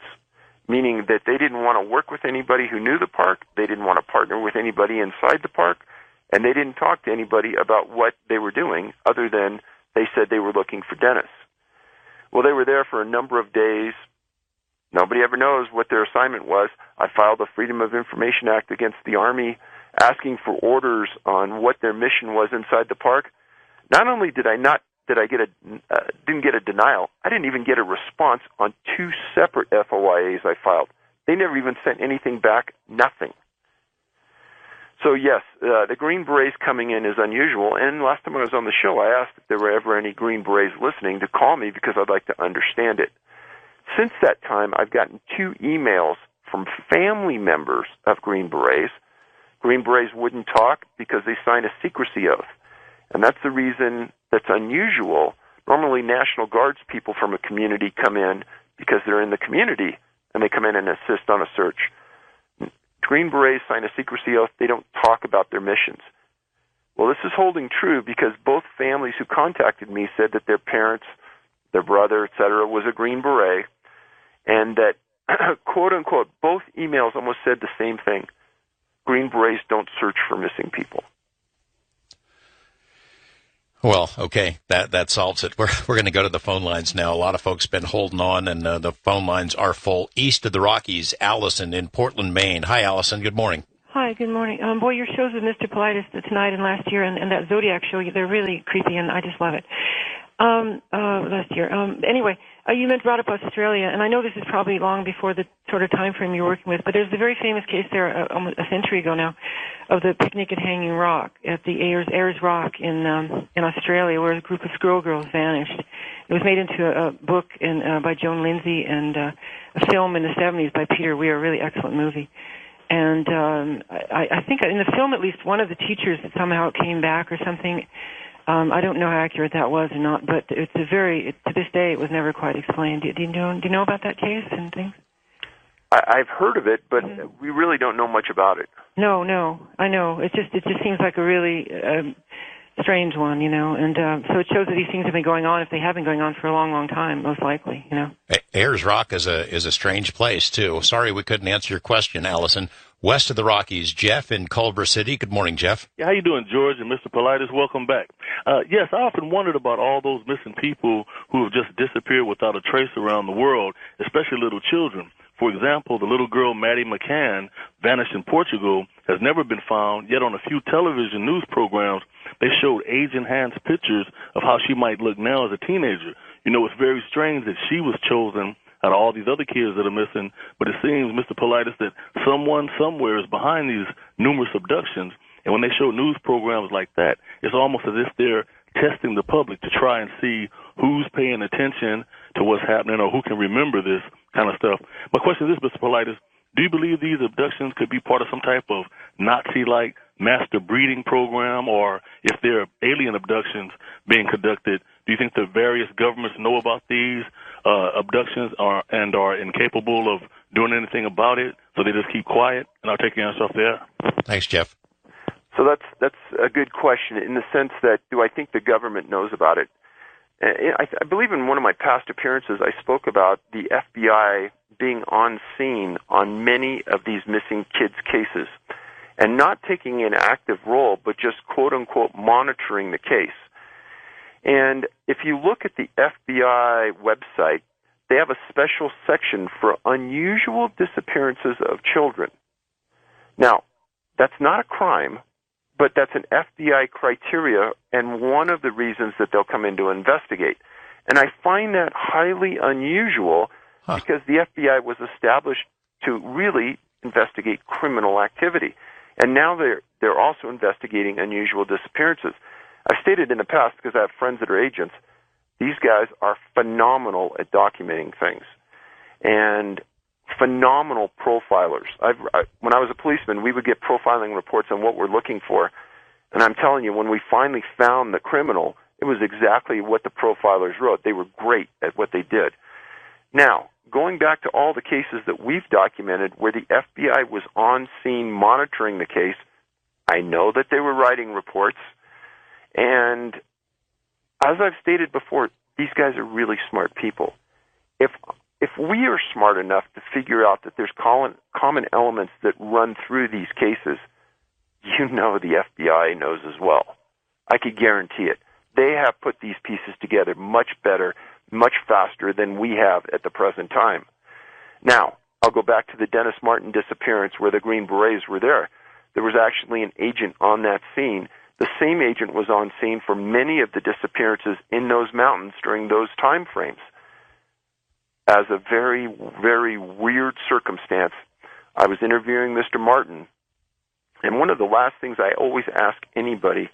meaning that they didn't want to work with anybody who knew the park, they didn't want to partner with anybody inside the park, and they didn't talk to anybody about what they were doing other than they said they were looking for Dennis. Well, they were there for a number of days. Nobody ever knows what their assignment was. I filed a Freedom of Information Act against the Army, asking for orders on what their mission was inside the park. Not only didn't get a denial, I didn't even get a response on 2 separate FOIAs I filed. They never even sent anything back, nothing. So yes, the Green Berets coming in is unusual, and last time I was on the show, I asked if there were ever any Green Berets listening to call me because I'd like to understand it. Since that time, I've gotten 2 emails from family members of Green Berets. Green Berets wouldn't talk because they sign a secrecy oath. And that's the reason that's unusual. Normally, National Guards people from a community come in because they're in the community, and they come in and assist on a search. Green Berets sign a secrecy oath. They don't talk about their missions. Well, this is holding true because both families who contacted me said that their parents, their brother, etc., was a Green Beret, and that, quote-unquote, both emails almost said the same thing. Green Berets don't search for missing people. Well, okay, that solves it. We're going to go to the phone lines now. A lot of folks been holding on, and the phone lines are full. East of the Rockies, Allison in Portland, Maine. Hi, Allison. Good morning. Hi, good morning. Boy, your shows with Mr. Politis tonight and last year, and that Zodiac show, they're really creepy, and I just love it. Last year. Anyway, you brought up Australia, and I know this is probably long before the sort of time frame you're working with, but there's a very famous case there almost a century ago now of the picnic at Hanging Rock at the Ayers Rock in Australia, where a group of Squirrel Girls vanished. It was made into a book by Joan Lindsay and a film in the 70s by Peter Weir, a really excellent movie. And I think in the film, at least one of the teachers somehow came back or something. I don't know how accurate that was or not, but it's to this day, it was never quite explained. Do you know about that case and things? I've heard of it, but we really don't know much about it. No, I know. It just seems like a really strange one, and so it shows that these things have been going on. If they have been going on for a long, long time, most likely, Ayers Rock is a strange place too. Sorry we couldn't answer your question, Allison. West of the Rockies, Jeff in Culver City. Good morning, Jeff. Yeah, how you doing, George and Mr. Politis? Welcome back. Yes, I often wondered about all those missing people who have just disappeared without a trace around the world, especially little children. For example, the little girl Maddie McCann vanished in Portugal, has never been found, yet on a few television news programs, they showed age-enhanced pictures of how she might look now as a teenager. It's very strange that she was chosen out of all these other kids that are missing, but it seems, Mr. Politis, that someone somewhere is behind these numerous abductions, and when they show news programs like that, it's almost as if they're testing the public to try and see who's paying attention to what's happening or who can remember this kind of stuff. My question is this, Mr. Politis, do you believe these abductions could be part of some type of Nazi-like master breeding program, or if there are alien abductions being conducted, do you think the various governments know about these abductions and are incapable of doing anything about it, so they just keep quiet? And I'll take your answer off there. Thanks, Jeff. So that's a good question in the sense that, do I think the government knows about it? I believe in one of my past appearances I spoke about the FBI being on scene on many of these missing kids' cases and not taking an active role, but just quote-unquote monitoring the case. And if you look at the FBI website, they have a special section for unusual disappearances of children. Now, that's not a crime, but that's an FBI criteria and one of the reasons that they'll come in to investigate. And I find that highly unusual because the FBI was established to really investigate criminal activity. And now they're also investigating unusual disappearances. I've stated in the past, because I have friends that are agents, these guys are phenomenal at documenting things and phenomenal profilers. When I was a policeman, we would get profiling reports on what we're looking for. And I'm telling you, when we finally found the criminal, it was exactly what the profilers wrote. They were great at what they did. Now, going back to all the cases that we've documented where the FBI was on scene monitoring the case, I know that they were writing reports. And as I've stated before, these guys are really smart people. If we are smart enough to figure out that there's common elements that run through these cases, the FBI knows as well. I could guarantee it. They have put these pieces together much better much faster than we have at the present time. Now, I'll go back to the Dennis Martin disappearance where the Green Berets were there. There was actually an agent on that scene. The same agent was on scene for many of the disappearances in those mountains during those time frames. As a very, very weird circumstance, I was interviewing Mr. Martin, and one of the last things I always ask anybody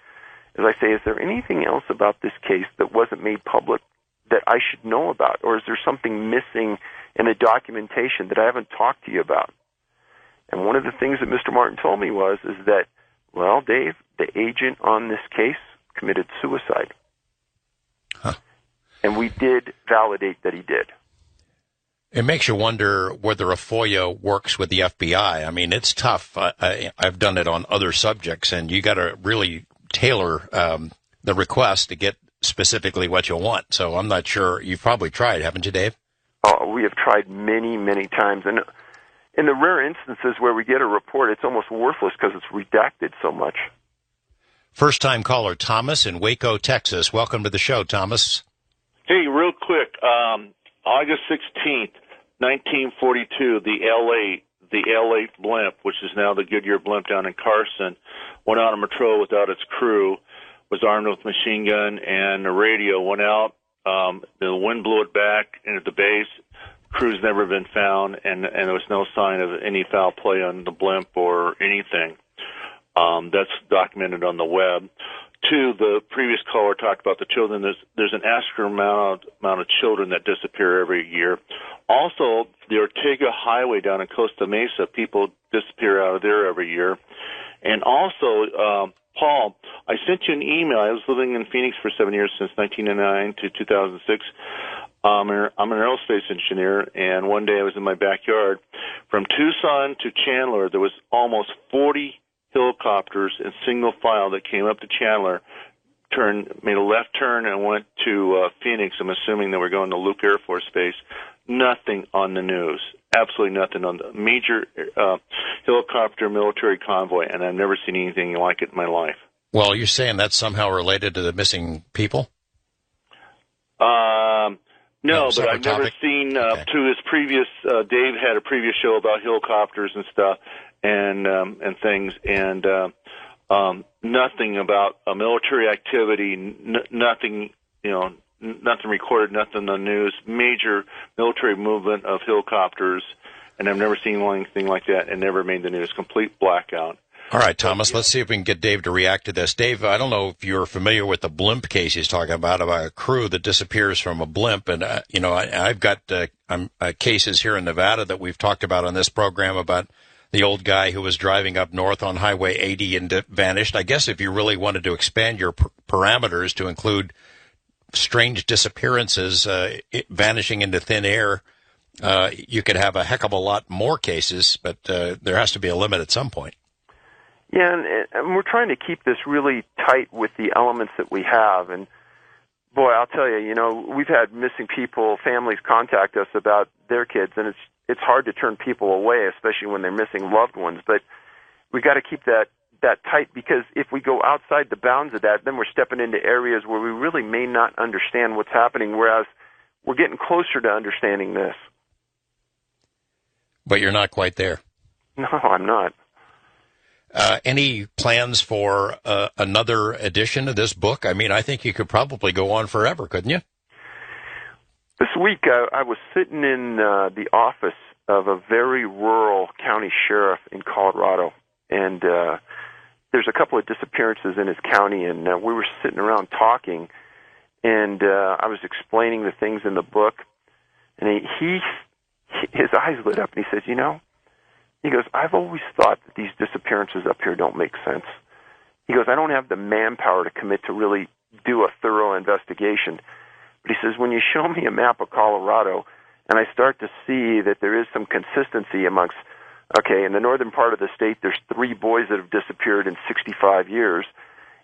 is I say, is there anything else about this case that wasn't made public that I should know about, or is there something missing in the documentation that I haven't talked to you about? And one of the things that Mr. Martin told me is that, well, Dave, the agent on this case committed suicide. Huh. And we did validate that he did. It makes you wonder whether a FOIA works with the FBI. I mean, it's tough. I've done it on other subjects, and you got to really tailor the request to get specifically what you want. So I'm not sure. You've probably tried, haven't you, Dave? Oh, we have tried many, many times. And in the rare instances where we get a report, it's almost worthless because it's redacted so much. First-time caller Thomas in Waco, Texas. Welcome to the show, Thomas. Hey, real quick, August 16th, 1942, the LA blimp, which is now the Goodyear blimp down in Carson, went out on patrol without its crew, was armed with machine gun, and the radio went out. The wind blew it back into the base. Crew's never been found, and there was no sign of any foul play on the blimp or anything. That's documented on the web. Two, the previous caller talked about the children. There's an astronomical amount of children that disappear every year. Also, the Ortega Highway down in Costa Mesa, people disappear out of there every year. And also, Paul, I sent you an email. I was living in Phoenix for 7 years, since 1999 to 2006. I'm an aerospace engineer, and one day I was in my backyard. From Tucson to Chandler, there was almost 40 helicopters in single file that came up to Chandler, made a left turn, and went to Phoenix. I'm assuming they were going to Luke Air Force Base. Nothing on the news. Absolutely nothing on the major helicopter military convoy, and I've never seen anything like it in my life. Well, you're saying that's somehow related to the missing people? No, but I've never seen, to his previous, Dave had a previous show about helicopters and stuff, and things, and nothing about a military activity, nothing, nothing recorded, nothing on the news, major military movement of helicopters, and I've never seen anything like that, and never made the news. Complete blackout. All right, Thomas, let's see if we can get Dave to react to this. Dave, I don't know if you're familiar with the blimp case he's talking about a crew that disappears from a blimp. And, I've got cases here in Nevada that we've talked about on this program about the old guy who was driving up north on Highway 80 and vanished. I guess if you really wanted to expand your parameters to include strange disappearances, vanishing into thin air, you could have a heck of a lot more cases, but there has to be a limit at some point. Yeah, and we're trying to keep this really tight with the elements that we have. And, boy, I'll tell you, we've had missing people, families contact us about their kids, and it's hard to turn people away, especially when they're missing loved ones. But we got to keep that tight, because if we go outside the bounds of that, then we're stepping into areas where we really may not understand what's happening, whereas we're getting closer to understanding this. But you're not quite there. No, I'm not. Any plans for another edition of this book? I mean, I think you could probably go on forever, couldn't you? This week, I was sitting in the office of a very rural county sheriff in Colorado, and there's a couple of disappearances in his county, and we were sitting around talking, and I was explaining the things in the book, and his eyes lit up, and he says, he goes, I've always thought that these disappearances up here don't make sense. He goes, I don't have the manpower to commit to really do a thorough investigation. But he says, when you show me a map of Colorado and I start to see that there is some consistency amongst, in the northern part of the state, there's 3 boys that have disappeared in 65 years,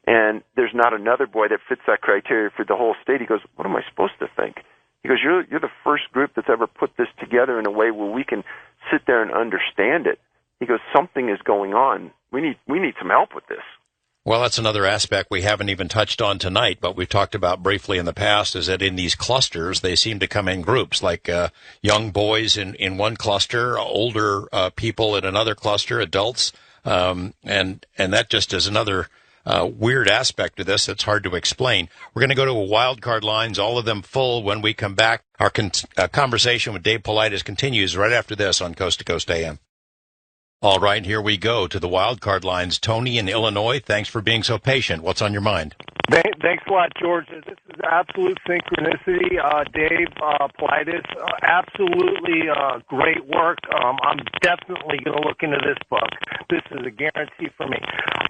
and there's not another boy that fits that criteria for the whole state. He goes, what am I supposed to think? He goes, you're the first group that's ever put this together in a way where we can sit there and understand it. He goes, something is going on. We need some help with this. Well, that's another aspect we haven't even touched on tonight, but we've talked about briefly in the past, is that in these clusters, they seem to come in groups, like young boys in one cluster, older people in another cluster, adults, and that just is another weird aspect to this that's hard to explain. We're going to go to wild card lines, all of them full when we come back. Our conversation with Dave Politis continues right after this on Coast to Coast AM. All right, here we go to the wild card lines. Tony in Illinois, thanks for being so patient. What's on your mind? Thanks a lot, George. This is absolute synchronicity. Dave Politis, absolutely great work. I'm definitely going to look into this book. This is a guarantee for me.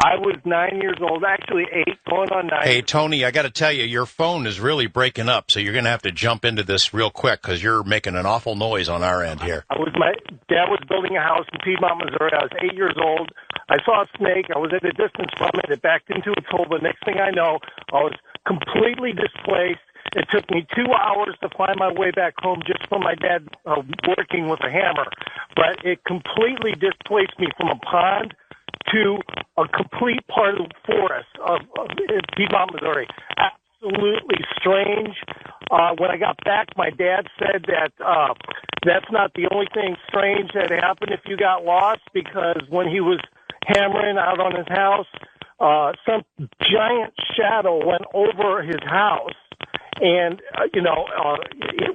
I was 9 years old, actually 8, going on 9. Hey, Tony, I got to tell you, your phone is really breaking up, so you're going to have to jump into this real quick because you're making an awful noise on our end here. My dad was building a house in Piedmont, Missouri. I was 8 years old. I saw a snake. I was at a distance from it. It backed into its hole. The next thing I know, I was completely displaced. It took me 2 hours to find my way back home just from my dad working with a hammer. But it completely displaced me from a pond to a complete part of the forest of Piedmont, Missouri. Absolutely strange. When I got back, my dad said that that's not the only thing strange that happened if you got lost, because when he was hammering out on his house, some giant shadow went over his house. And,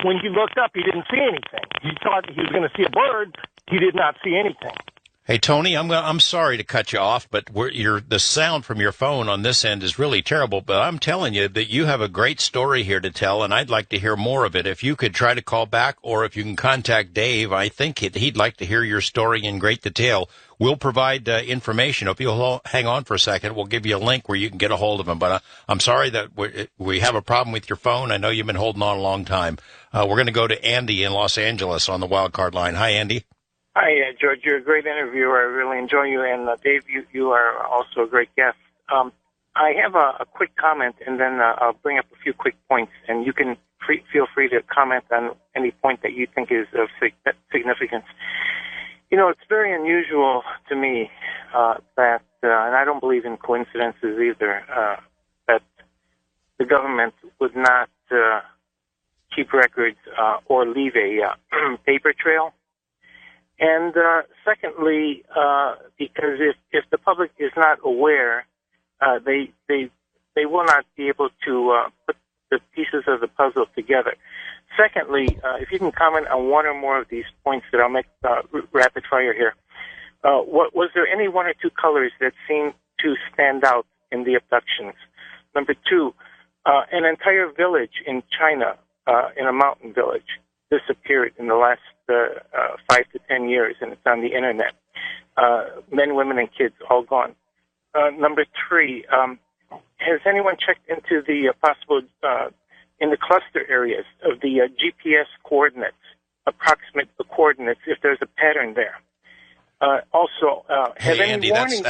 when he looked up, he didn't see anything. He thought he was going to see a bird. He did not see anything. Hey, Tony, I'm sorry to cut you off, but the sound from your phone on this end is really terrible. But I'm telling you that you have a great story here to tell, and I'd like to hear more of it. If you could try to call back, or if you can contact Dave, I think he'd like to hear your story in great detail. We'll provide information. If you'll hang on for a second, we'll give you a link where you can get a hold of him. But I'm sorry that we have a problem with your phone. I know you've been holding on a long time. We're going to go to Andy in Los Angeles on the wild card line. Hi, Andy. Hi, George. You're a great interviewer. I really enjoy you. And Dave, you are also a great guest. I have a quick comment, and then I'll bring up a few quick points, and you can feel free to comment on any point that you think is of significance. You know, it's very unusual to me that, and I don't believe in coincidences either, that the government would not keep records or leave a paper trail. And secondly, because if the public is not aware, they will not be able to put the pieces of the puzzle together. Secondly, if you can comment on one or more of these points that I'll make rapid fire here. Was there any one or two colors that seemed to stand out in the abductions? Number two, an entire village in China, in a mountain village, disappeared in the last 5 to 10 years, and it's on the internet. Men, women, and kids all gone. Number three, has anyone checked into the possible, in the cluster areas of the GPS coordinates, approximate coordinates, if there's a pattern there? Also, have any warnings?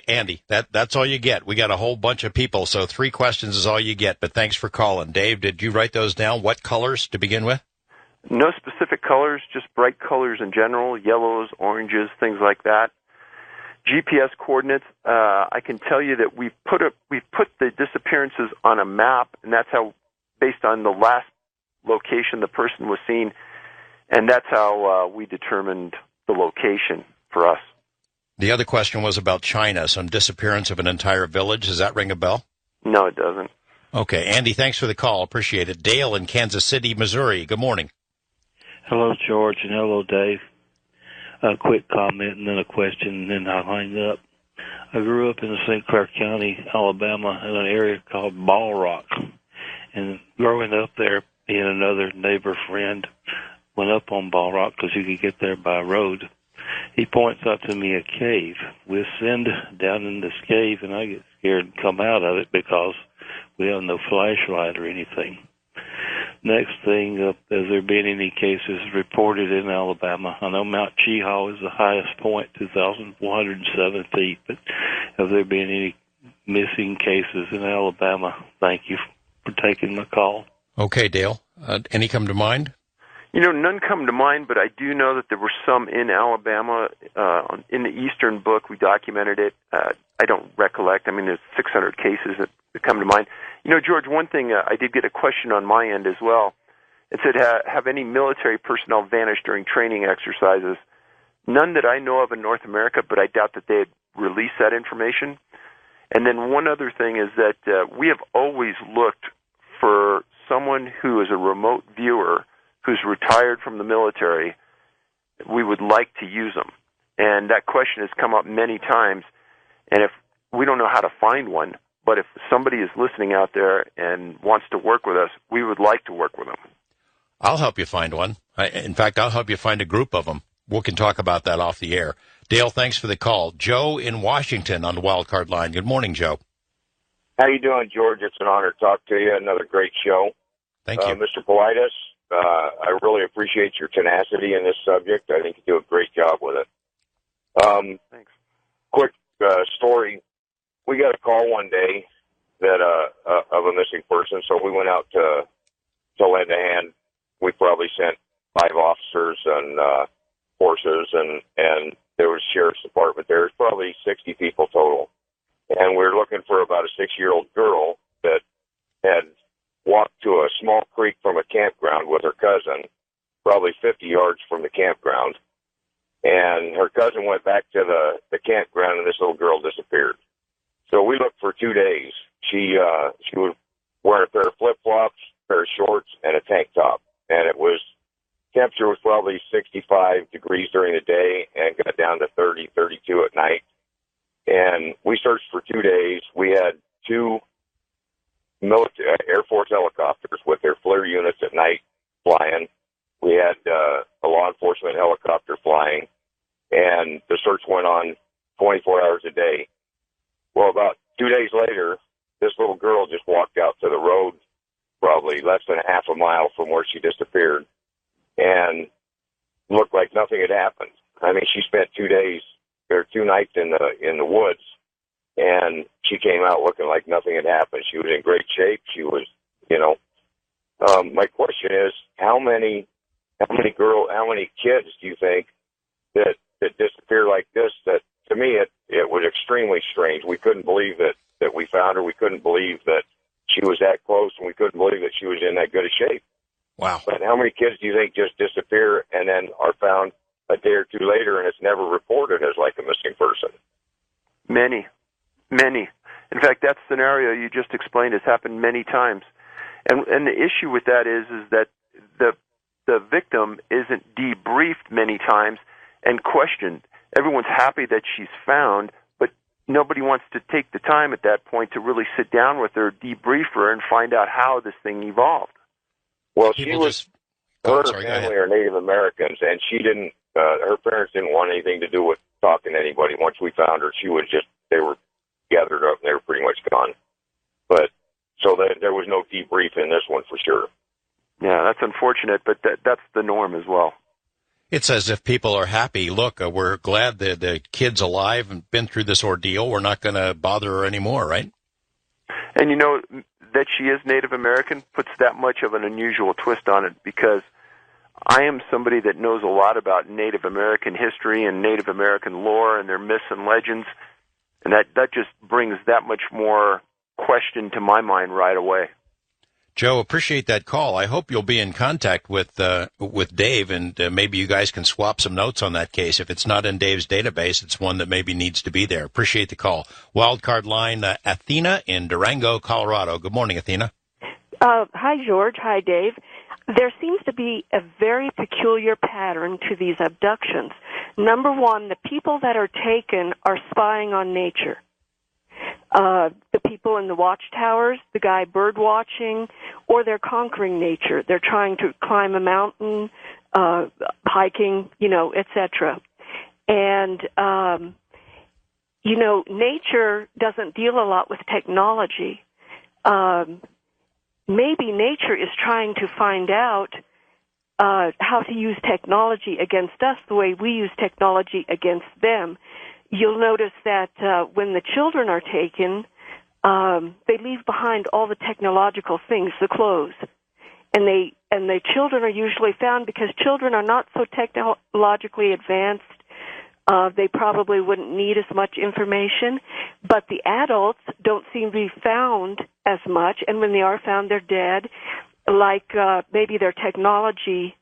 Andy, that's all you get. We got a whole bunch of people, so 3 questions is all you get, but thanks for calling. Dave, did you write those down? What colors to begin with? No specific colors, just bright colors in general, yellows, oranges, things like that. GPS coordinates, I can tell you that we've put the disappearances on a map, and that's how, based on the last location the person was seen, and that's how we determined the location for us. The other question was about China, some disappearance of an entire village. Does that ring a bell? No, it doesn't. Okay, Andy, thanks for the call. Appreciate it. Dale in Kansas City, Missouri. Good morning. Hello, George, and hello, Dave. A quick comment and then a question, and then I'll hang up. I grew up in St. Clair County, Alabama, in an area called Ball Rock. And growing up there, me and another neighbor friend went up on Ball Rock because you could get there by road. He points out to me a cave. We ascend down in this cave, and I get scared and come out of it because we have no flashlight or anything. Next thing, has there been any cases reported in Alabama? I know Mount Cheehaw is the highest point, 2,407 feet, but have there been any missing cases in Alabama? Thank you for taking my call. Okay, Dale. Any come to mind? None come to mind, but I do know that there were some in Alabama. In the Eastern book, we documented it. I don't recollect. I mean, there's 600 cases that come to mind. George, one thing, I did get a question on my end as well. It said, have any military personnel vanished during training exercises? None that I know of in North America, but I doubt that they'd release that information. And then one other thing is that we have always looked for someone who is a remote viewer who's retired from the military. We would like to use them. And that question has come up many times. And if we don't know how to find one, but if somebody is listening out there and wants to work with us, we would like to work with them. I'll help you find one. In fact, I'll help you find a group of them. We can talk about that off the air. Dale, thanks for the call. Joe in Washington on the wild card line. Good morning, Joe. How you doing, George? It's an honor to talk to you. Another great show. Thank you. Mr. Politis, I really appreciate your tenacity in this subject. I think you do a great job with it. Thanks. Quick story. We got a call one day that of a missing person, so we went out to lend a hand. We probably sent 5 officers and horses, and there was sheriff's department there. There's probably 60 people total. And we were looking for about a 6-year-old girl that had walked to a small creek from a campground with her cousin, probably 50 yards from the campground. And her cousin went back to the campground, and this little girl disappeared. So we looked for 2 days. She was wearing a pair of flip-flops, a pair of shorts, and a tank top. And temperature was probably 65 degrees during the day and got down to 30, 32 at night. And we searched for 2 days. We had 2 Air Force helicopters with their FLIR units at night flying. We had a law enforcement helicopter flying, and the search went on 24 hours a day. Well, about 2 days later, this little girl just walked out to the road, probably less than a half a mile from where she disappeared, and looked like nothing had happened. I mean, she spent 2 days or 2 nights in the woods, and she came out looking like nothing had happened. She was in great shape. She was, my question is, how many kids do you think that disappear like this? That to me, it was extremely strange. We couldn't believe that we found her. We couldn't believe that she was that close, and we couldn't believe that she was in that good a shape. Wow. But how many kids do you think just disappear and then are found a day or 2 later, and it's never reported as like a missing person? Many. In fact, that scenario you just explained has happened many times. And the issue with that is that the victim isn't debriefed many times and questioned. Everyone's happy that she's found, but nobody wants to take the time at that point to really sit down with her, debrief her, and find out how this thing evolved. Well, her sorry, family are Native Americans, and she didn't. Her parents didn't want anything to do with talking to anybody. Once we found her, they were gathered up, and they were pretty much gone. But so there was no debrief in this one for sure. Yeah, that's unfortunate, but that's the norm as well. It's as if people are happy. Look, we're glad that the kid's alive and been through this ordeal. We're not going to bother her anymore, right? And that she is Native American puts that much of an unusual twist on it, because I am somebody that knows a lot about Native American history and Native American lore and their myths and legends, and that just brings that much more question to my mind right away. Joe, appreciate that call. I hope you'll be in contact with Dave, and maybe you guys can swap some notes on that case. If it's not in Dave's database, it's one that maybe needs to be there. Appreciate the call. Wildcard line, Athena in Durango, Colorado. Good morning, Athena. Hi, George. Hi, Dave. There seems to be a very peculiar pattern to these abductions. Number one, the people that are taken are spying on nature. The people in the watchtowers, the guy bird watching, or they're conquering nature. They're trying to climb a mountain, hiking, etc. And, nature doesn't deal a lot with technology. Maybe nature is trying to find out how to use technology against us the way we use technology against them. You'll notice that when the children are taken, they leave behind all the technological things, the clothes, and they and the children are usually found because children are not so technologically advanced. They probably wouldn't need as much information, but the adults don't seem to be found as much, and when they are found, they're dead. Like maybe their technology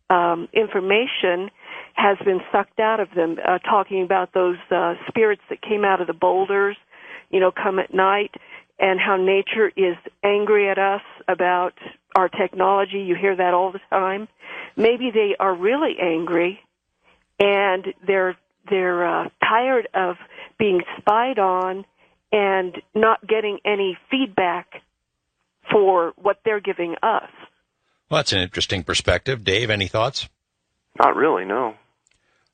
information has been sucked out of them, talking about those spirits that came out of the boulders, come at night, and how nature is angry at us about our technology. You hear that all the time. Maybe they are really angry, and they're tired of being spied on and not getting any feedback for what they're giving us. Well, that's an interesting perspective. Dave, any thoughts? Not really, no.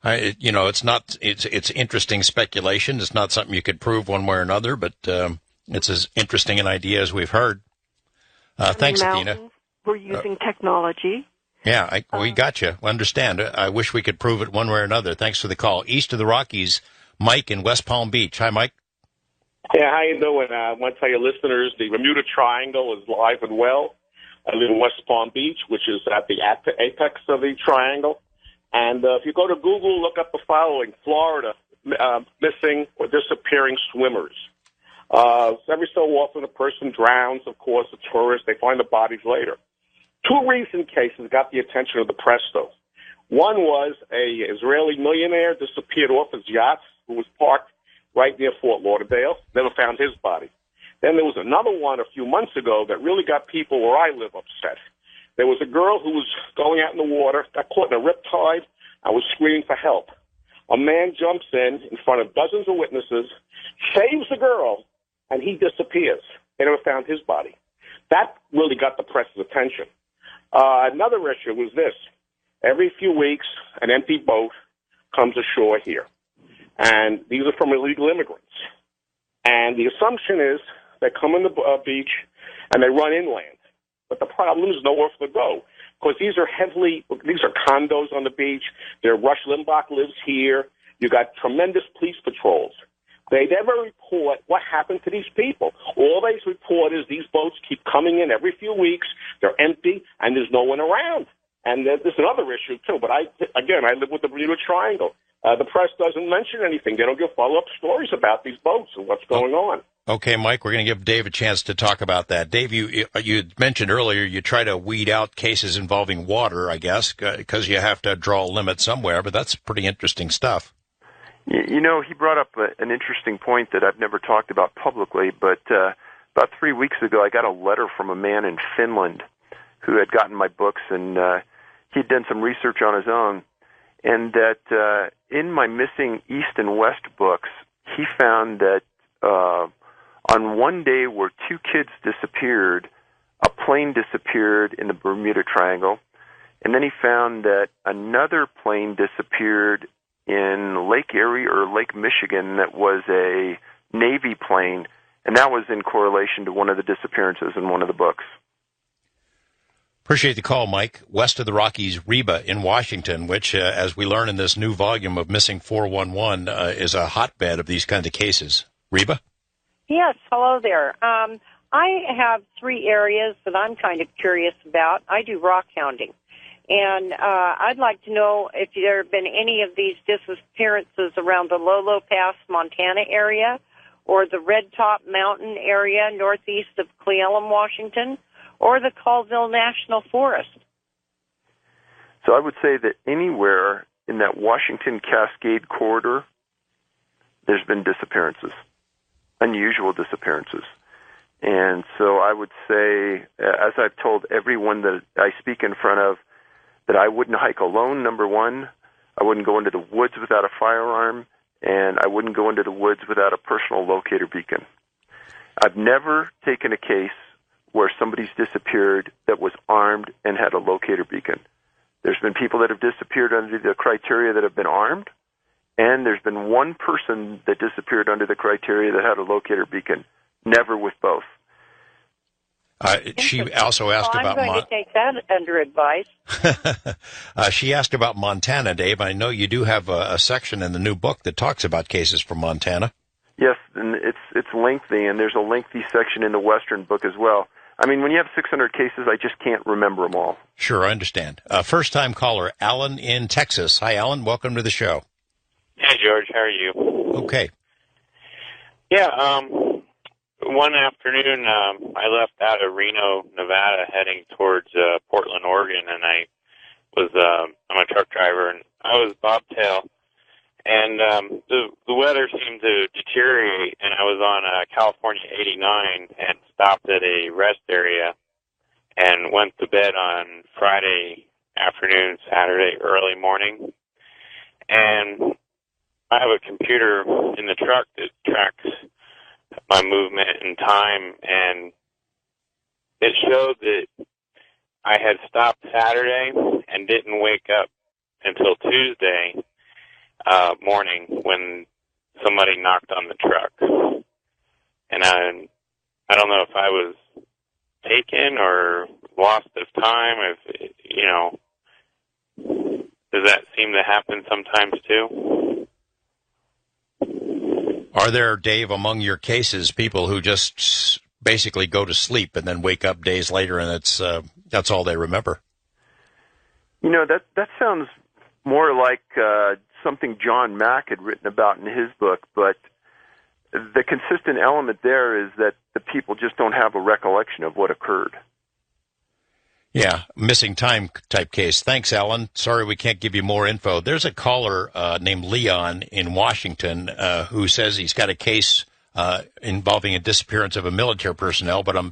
It's interesting speculation. It's not something you could prove one way or another, but it's as interesting an idea as we've heard. Thanks, Athena. We're using technology. Yeah, we got you. Understand. I wish we could prove it one way or another. Thanks for the call. East of the Rockies, Mike in West Palm Beach. Hi, Mike. Yeah, how you doing? I want to tell your listeners the Bermuda Triangle is alive and well. I live in West Palm Beach, which is at the apex of the triangle. And if you go to Google, look up the following: Florida, missing or disappearing swimmers. Every so often a person drowns, of course, a tourist. They find the bodies later. Two recent cases got the attention of the press, though. One was a Israeli millionaire disappeared off his yacht, who was parked right near Fort Lauderdale. Never found his body. Then there was another one a few months ago that really got people where I live upset. There was a girl who was going out in the water, got caught in a riptide, and was screaming for help. A man jumps in front of dozens of witnesses, saves the girl, and he disappears. They never found his body. That really got the press's attention. Another issue was this. Every few weeks, an empty boat comes ashore here. And these are from illegal immigrants. And the assumption is they come on the beach and they run inland. But the problem is nowhere for them to go. Because these are condos on the beach. Rush Limbaugh lives here. You got tremendous police patrols. They never report what happened to these people. All they report is these boats keep coming in every few weeks. They're empty, and there's no one around. And there's another issue, too. But, I live with the Bermuda Triangle. The press doesn't mention anything. They don't give follow-up stories about these boats and what's going on. Okay, Mike, we're going to give Dave a chance to talk about that. Dave, you mentioned earlier you try to weed out cases involving water, I guess, because you have to draw a limit somewhere, but that's pretty interesting stuff. He brought up an interesting point that I've never talked about publicly, but about 3 weeks ago I got a letter from a man in Finland who had gotten my books, and he'd done some research on his own, and that in my missing East and West books, he found that on one day where two kids disappeared, a plane disappeared in the Bermuda Triangle, and then he found that another plane disappeared in Lake Erie or Lake Michigan that was a Navy plane, and that was in correlation to one of the disappearances in one of the books. Appreciate the call, Mike. West of the Rockies, Reba in Washington, which, as we learn in this new volume of Missing 411, is a hotbed of these kinds of cases. Reba? Yes, hello there. I have three areas that I'm kind of curious about. I do rock hounding. And I'd like to know if there have been any of these disappearances around the Lolo Pass, Montana area, or the Red Top Mountain area northeast of Cle Elum, Washington, or the Colville National Forest. So I would say that anywhere in that Washington Cascade corridor, there's been disappearances, unusual disappearances. And so I would say, as I've told everyone that I speak in front of, that I wouldn't hike alone, number one. I wouldn't go into the woods without a firearm, and I wouldn't go into the woods without a personal locator beacon. I've never taken a case where somebody's disappeared that was armed and had a locator beacon. There's been people that have disappeared under the criteria that have been armed, and there's been one person that disappeared under the criteria that had a locator beacon, never with both. She also asked about... I'm going to take that under advice. She asked about Montana, Dave. I know you do have a section in the new book that talks about cases from Montana. Yes, and it's lengthy, and there's a lengthy section in the Western book as well. I mean, when you have 600 cases, I just can't remember them all. Sure, I understand. First-time caller, Alan in Texas. Hi, Alan. Welcome to the show. Hey, George. How are you? Okay. Yeah, one afternoon, I left out of Reno, Nevada, heading towards Portland, Oregon, and I'm a truck driver, and I was bobtail, and the weather seemed to deteriorate, and I was on California 89 and stopped at a rest area and went to bed on Friday afternoon, Saturday early morning, and I have a computer in the truck that tracks my movement and time, and it showed that I had stopped Saturday and didn't wake up until Tuesday morning when somebody knocked on the truck. And I don't know if I was taken or lost of time. If does that seem to happen sometimes too? Are there, Dave, among your cases, people who just basically go to sleep and then wake up days later and that's all they remember? That sounds more like something John Mack had written about in his book, but the consistent element there is that the people just don't have a recollection of what occurred. Yeah, missing time type case. Thanks, Alan. Sorry we can't give you more info. There's a caller named Leon in Washington who says he's got a case involving a disappearance of a military personnel, but I'm